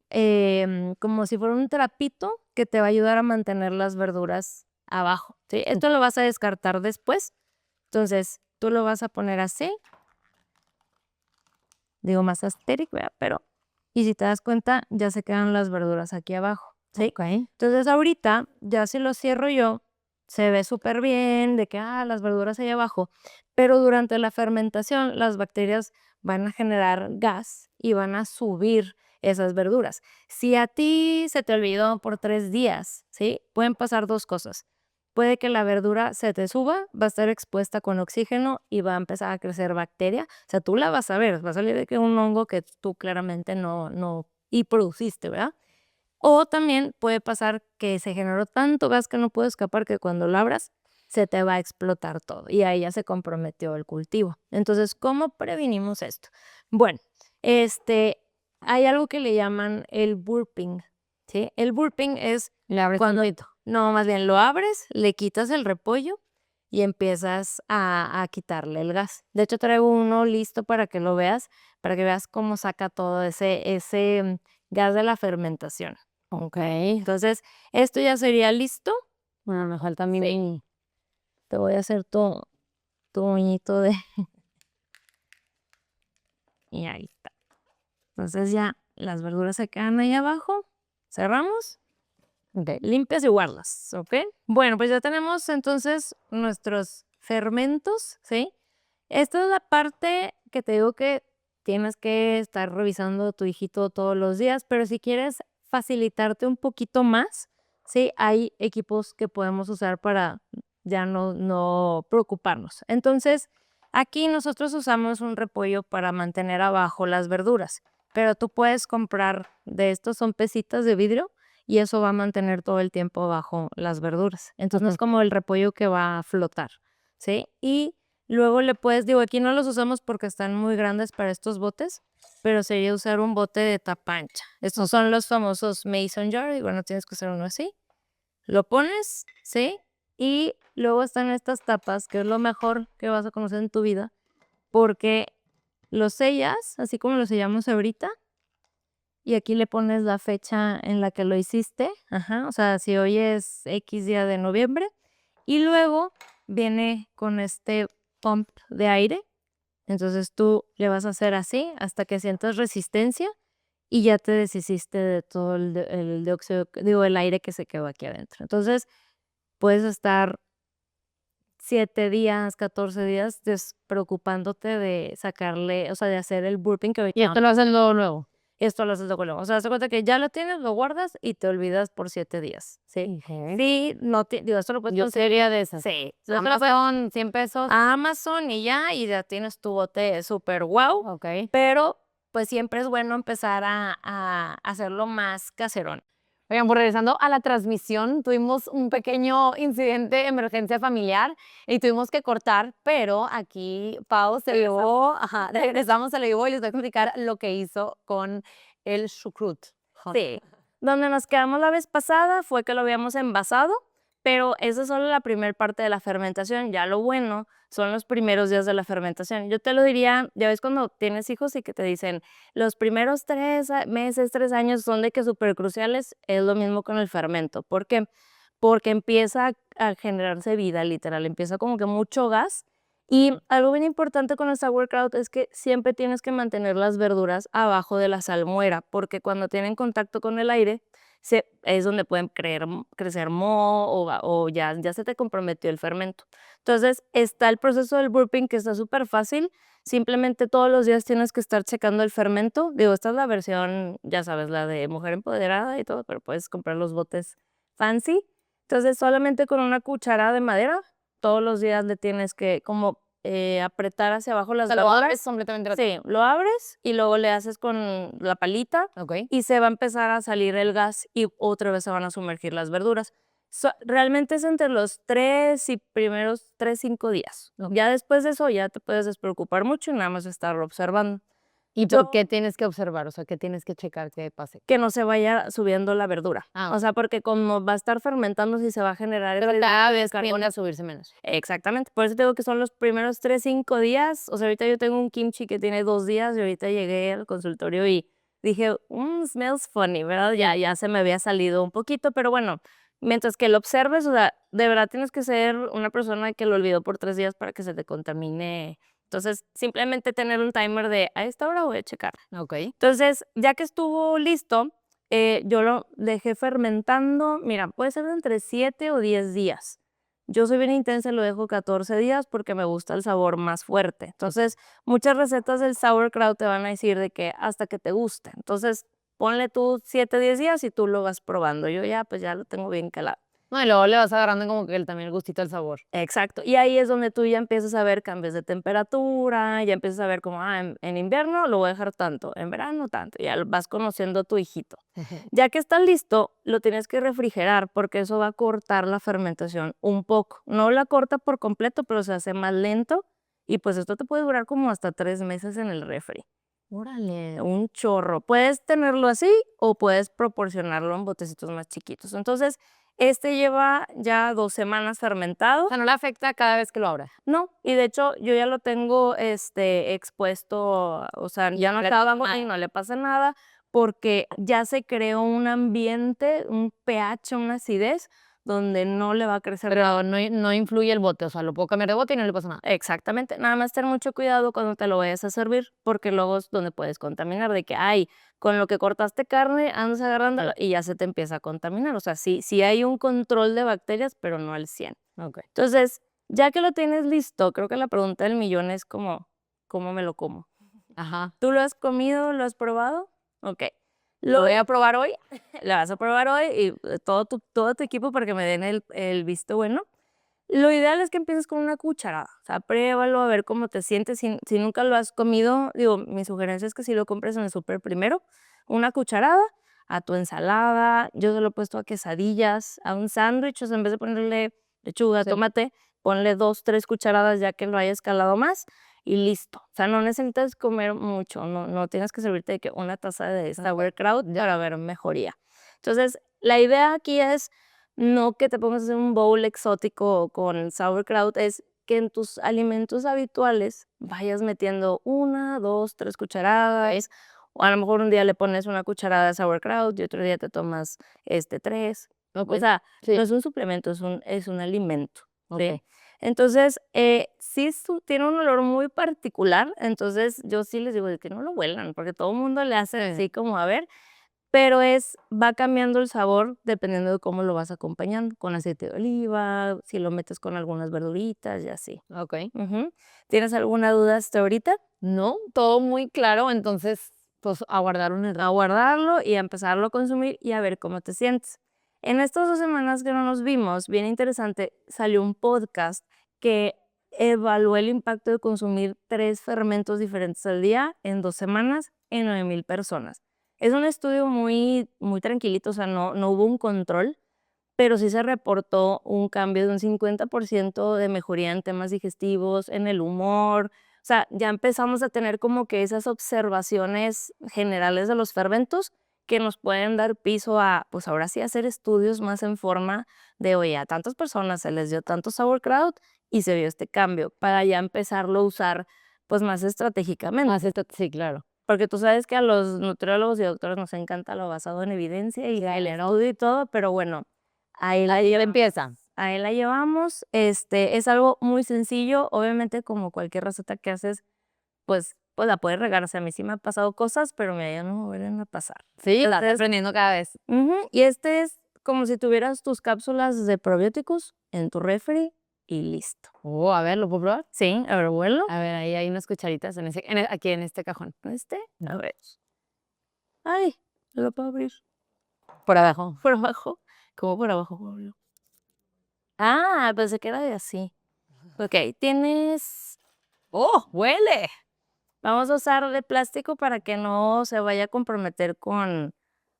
si fuera un trapito que te va a ayudar a mantener las verduras abajo, ¿sí? Esto lo vas a descartar después. Entonces, tú lo vas a poner así. Digo más asteric, ¿verdad? Y si te das cuenta, ya se quedan las verduras aquí abajo, ¿sí? Ok. Entonces, ahorita, ya si lo cierro yo, se ve súper bien de que, las verduras ahí abajo, pero durante la fermentación las bacterias van a generar gas y van a subir esas verduras. Si a ti se te olvidó por 3 días, ¿sí? Pueden pasar 2 cosas. Puede que la verdura se te suba, va a estar expuesta con oxígeno y va a empezar a crecer bacteria. O sea, tú la vas a ver, va a salir de que un hongo que tú claramente no y produciste, ¿verdad? O también puede pasar que se generó tanto gas que no puede escapar que cuando lo abras se te va a explotar todo y ahí ya se comprometió el cultivo. Entonces, ¿cómo prevenimos esto? Bueno, hay algo que le llaman el burping, ¿sí? El burping es Le abres cuando, tantito. no, más bien lo abres, le quitas el repollo y empiezas a quitarle el gas. De hecho, traigo uno listo para que lo veas, para que veas cómo saca todo ese gas de la fermentación. Ok. Entonces, esto ya sería listo. Bueno, me falta a mí Sí. mi... Te voy a hacer tu moñito de... Y ahí está. Entonces ya las verduras se quedan ahí abajo. Cerramos. Ok. Limpias y guardas, ¿ok? Bueno, pues ya tenemos entonces nuestros fermentos, ¿sí? Esta es la parte que te digo que tienes que estar revisando tu hijito todos los días, pero si quieres facilitarte un poquito más, sí, hay equipos que podemos usar para ya no preocuparnos. Entonces, aquí nosotros usamos un repollo para mantener abajo las verduras, pero tú puedes comprar de estos, son pesitas de vidrio y eso va a mantener todo el tiempo abajo las verduras. Entonces, no es como el repollo que va a flotar, ¿sí? Y luego le puedes, digo, aquí no los usamos porque están muy grandes para estos botes, pero sería usar un bote de tapa ancha. Estos son los famosos mason jar y bueno, tienes que usar uno así. Lo pones, ¿sí? Y luego están estas tapas, que es lo mejor que vas a conocer en tu vida, porque lo sellas, así como lo sellamos ahorita, y aquí le pones la fecha en la que lo hiciste, ajá, o sea, si hoy es X día de noviembre, y luego viene con este pump de aire, entonces tú le vas a hacer así hasta que sientas resistencia y ya te deshiciste de todo el dióxido, digo, el aire que se quedó aquí adentro. Entonces, puedes estar 7 días, 14 días despreocupándote de sacarle, o sea, de hacer el burping que Y ahorita esto lo hacen luego, luego. esto lo haces luego. O sea, haz de cuenta que ya lo tienes, lo guardas y te olvidas por 7 días, ¿sí? Ok. Sí, no te digo, esto lo puedes Yo conseguir. sería de esas. Sí, Amazon, 100 pesos. a Amazon y ya tienes tu bote súper guau, Ok. pero pues siempre es bueno empezar a hacerlo más caserón. Oigan, pues regresando a la transmisión, tuvimos un pequeño incidente, emergencia familiar y tuvimos que cortar, pero aquí Pau se llevó, ajá, regresamos, se lo llevó y les voy a explicar lo que hizo con el chucrut. Sí, donde nos quedamos la vez pasada fue que lo habíamos envasado, pero esa es solo la primera parte de la fermentación. Ya lo bueno son los primeros días de la fermentación. Yo te lo diría, ya ves cuando tienes hijos y que te dicen los primeros 3 meses, 3 años son de que súper cruciales, es lo mismo con el fermento. ¿Por qué? Porque empieza a generarse vida, literal, empieza como que mucho gas. Y algo bien importante con el sauerkraut es que siempre tienes que mantener las verduras abajo de la salmuera, porque cuando tienen contacto con el aire, es donde pueden crecer moho o ya se te comprometió el fermento. Entonces, está el proceso del burping que está súper fácil. Simplemente todos los días tienes que estar checando el fermento. Digo, esta es la versión, ya sabes, la de mujer empoderada y todo, pero puedes comprar los botes fancy. Entonces, solamente con una cuchara de madera, todos los días le tienes que como apretar hacia abajo las O sea, lo verduras. abres completamente. Sí, lo abres y luego le haces con la palita Ok. y se va a empezar a salir el gas y otra vez se van a sumergir las verduras. Realmente es entre los 5 días. Ok. Ya después de eso ya te puedes despreocupar mucho y nada más estar observando. ¿Y Yo- por qué tienes que observar? O sea, ¿qué tienes que checar que pase? Que no se vaya subiendo la verdura. Ah, O sea, porque como va a estar fermentando, si se va a generar pero ese cada vez carbono. tiende a subirse menos. Exactamente, por eso te digo que son los primeros 3, 5 días. O sea, ahorita yo tengo un kimchi que tiene 2 días y ahorita llegué al consultorio y dije, smells funny, ¿verdad? Ya se me había salido un poquito, pero bueno, mientras que lo observes, o sea, de verdad tienes que ser una persona que lo olvidó por 3 días para que se te contamine. Entonces, simplemente tener un timer de a esta hora voy a checar. Ok. Entonces, ya que estuvo listo, yo lo dejé fermentando, mira, puede ser de entre 7 o 10 días. Yo soy bien intensa y lo dejo 14 días porque me gusta el sabor más fuerte. Entonces, muchas recetas del sauerkraut te van a decir de que hasta que te guste. Entonces, ponle tú 7, 10 días y tú lo vas probando. Yo ya, pues ya lo tengo bien calado. No, y luego le vas agarrando como que también el gustito al sabor. Exacto. Y ahí es donde tú ya empiezas a ver cambios de temperatura, ya empiezas a ver como, en invierno lo voy a dejar tanto, en verano tanto, ya vas conociendo a tu hijito. Ya que está listo, lo tienes que refrigerar porque eso va a cortar la fermentación un poco. No la corta por completo, pero se hace más lento y pues esto te puede durar como hasta 3 meses en el refri. Órale. Un chorro. Puedes tenerlo así o puedes proporcionarlo en botecitos más chiquitos. Entonces, este lleva ya 2 semanas fermentado. O sea, no le afecta cada vez que lo abra. No, y de hecho yo ya lo tengo expuesto, o sea, ya no está abajo y no le pasa nada porque ya se creó un ambiente, un pH, una acidez donde no le va a crecer. Pero no influye el bote, o sea, lo puedo cambiar de bote y no le pasa nada. Exactamente, nada más ten mucho cuidado cuando te lo vayas a servir porque luego es donde puedes contaminar de que, ay, con lo que cortaste carne andas agarrando y ya se te empieza a contaminar. O sea, sí hay un control de bacterias, pero no al 100. Ok. Entonces, ya que lo tienes listo, creo que la pregunta del millón es como, ¿cómo me lo como? Ajá. ¿Tú lo has comido? ¿Lo has probado? Ok. Lo voy a probar hoy, lo vas a probar hoy y todo tu equipo para que me den el visto bueno. Lo ideal es que empieces con una cucharada, o sea, pruébalo a ver cómo te sientes. Si nunca lo has comido, digo, mi sugerencia es que si lo compres en el súper primero, una cucharada a tu ensalada, yo se lo he puesto a quesadillas, a un sándwich, o sea, en vez de ponerle lechuga, Sí. tomate, ponle 2, 3 cucharadas ya que lo hayas calado más y listo. O sea, no necesitas comer mucho, no tienes que servirte de que una taza de sauerkraut para ver mejoría. Entonces, la idea aquí es no que te pongas a hacer un bowl exótico con sauerkraut, es que en tus alimentos habituales vayas metiendo 1, 2, 3 cucharadas, o a lo mejor un día le pones una cucharada de sauerkraut y otro día te tomas, 3. O sea, Sí. no es un suplemento, es un alimento, ¿sí? Ok. Entonces, sí tiene un olor muy particular, entonces yo sí les digo de que no lo huelan, porque todo el mundo le hace así como a ver, pero va cambiando el sabor dependiendo de cómo lo vas acompañando, con aceite de oliva, si lo metes con algunas verduritas y así. Ok. Ujú. ¿Tienes alguna duda hasta ahorita? No, todo muy claro, entonces, pues a guardar un A guardarlo y a empezarlo a consumir y a ver cómo te sientes. En estas 2 semanas que no nos vimos, bien interesante, salió un podcast que evaluó el impacto de consumir 3 fermentos diferentes al día en 2 semanas en 9,000 personas. Es un estudio muy, muy tranquilito, o sea, no hubo un control, pero sí se reportó un cambio de un 50% de mejoría en temas digestivos, en el humor. O sea, ya empezamos a tener como que esas observaciones generales de los fermentos que nos pueden dar piso a, pues ahora sí, hacer estudios más en forma de, oye, a tantas personas se les dio tanto sauerkraut y se vio este cambio, para ya empezarlo a usar, pues más estratégicamente. más esto, sí, claro. Porque tú sabes que a los nutriólogos y doctores nos encanta lo basado en evidencia y el estudio y todo, pero bueno, Ahí empieza. ahí la llevamos. Es algo muy sencillo, obviamente, como cualquier receta que haces, pues la puedes regar. O sea, a mí sí me ha pasado cosas, pero mira, ya no me vuelven a pasar. Sí, estás Entonces, aprendiendo cada vez. y es como si tuvieras tus cápsulas de probióticos en tu refri y listo. Oh, a ver, ¿lo puedo probar? Sí, a ver, vuelo. A ver, ahí hay unas cucharitas aquí en este cajón. A ver. Ay, lo puedo abrir. Por abajo. Por abajo. ¿Cómo por abajo, Pablo? Ah, pues se queda de así. Okey, ¡Oh, huele! vamos a usar de plástico para que no se vaya a comprometer con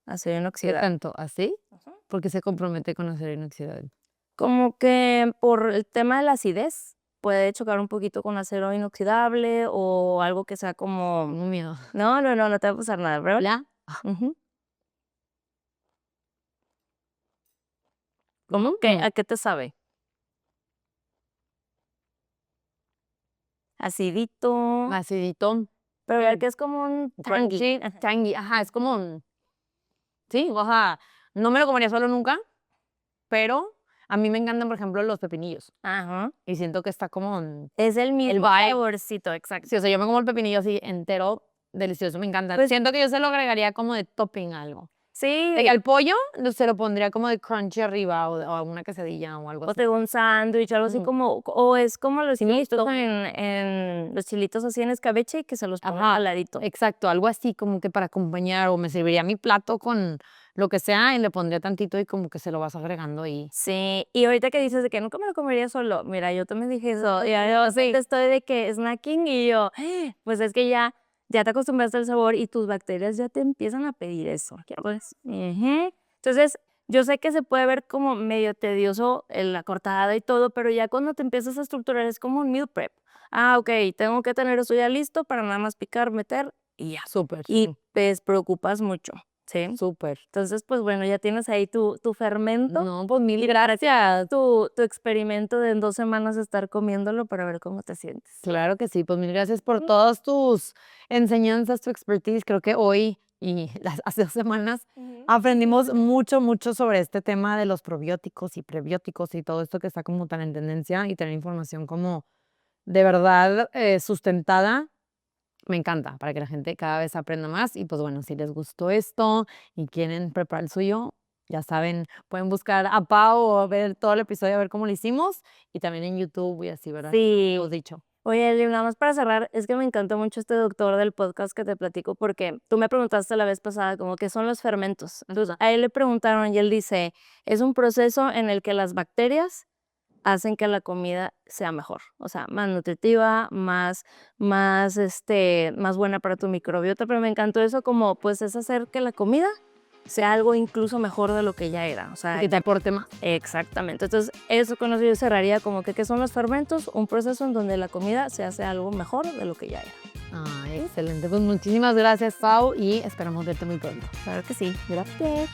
acero ¿Qué inoxidable. tanto? ¿Así? Ujú. Porque se compromete con acero inoxidable. Como que por el tema de la acidez, puede chocar un poquito con acero inoxidable o algo que sea como Tengo miedo. no te va a pasar nada, pruébalo. ¿Ya? Ujú. ¿Cómo? ¿A qué te sabe? Acidito, Acidito. pero ya que es como un tangy. Crunchy, tangy. Ajá, es como sí, o sea, no me lo comería solo nunca, pero a mí me encantan, por ejemplo, los pepinillos, Ajá. y siento que está como Es el mismo vibe. saborcito, exacto. Sí, o sea, yo me como el pepinillo así entero, delicioso, me encanta. Pues Siento que yo se lo agregaría como de topping a algo. sí, De que al pollo se lo pondría como de crunchy arriba o a una quesadilla o algo o así. de un sándwich, algo así Ujú. como, o es como los Sí me chilitos gustó. en los chilitos así en escabeche y que se los ponen Ajá, al ladito. exacto, algo así como que para acompañar, o me serviría mi plato con lo que sea y le pondría tantito y como que se lo vas agregando ahí. Sí, y ahorita que dices de que nunca me lo comería solo, mira, yo también dije eso, ya yo sí estoy de que snacking y yo, pues es que ya te acostumbraste al sabor y tus bacterias ya te empiezan a pedir eso. Pues, ujú. Entonces, yo sé que se puede ver como medio tedioso la cortada y todo, pero ya cuando te empiezas a estructurar es como un meal prep. Ah, okey, tengo que tener eso ya listo para nada más picar, meter y ya. Súper, Y sí, te despreocupas mucho, ¿sí? súper. Entonces, pues bueno, ya tienes ahí tu fermento, No, pues mil gracias. tu experimento de en 2 semanas estar comiéndolo para ver cómo te sientes. Claro que sí, pues mil gracias por todas tus enseñanzas, tu expertise. Creo que hoy y hace 2 semanas Ujú. aprendimos mucho, mucho sobre este tema de los probióticos y prebióticos y todo esto que está como tan en tendencia y tener información como de verdad sustentada. Me encanta para que la gente cada vez aprenda más y pues bueno, si les gustó esto y quieren preparar el suyo, ya saben, pueden buscar a Pau o ver todo el episodio a ver cómo lo hicimos y también en YouTube y así, ¿verdad? Sí, Hemos dicho. Oye, Eli, nada más para cerrar, es que me encantó mucho este doctor del podcast que te platico, porque tú me preguntaste la vez pasada como qué son los fermentos. Entonces, a él le preguntaron y él dice, es un proceso en el que las bacterias hacen que la comida sea mejor, o sea, más nutritiva, más buena para tu microbiota, pero me encantó eso como, pues, es hacer que la comida sea algo incluso mejor de lo que ya era, o sea, Que te aporte más. exactamente. Entonces, eso con eso yo cerraría como que, ¿qué son los fermentos? Un proceso en donde la comida se hace algo mejor de lo que ya era. Excelente. Pues muchísimas gracias, Pau, y esperamos verte muy pronto. Claro que sí. Gracias.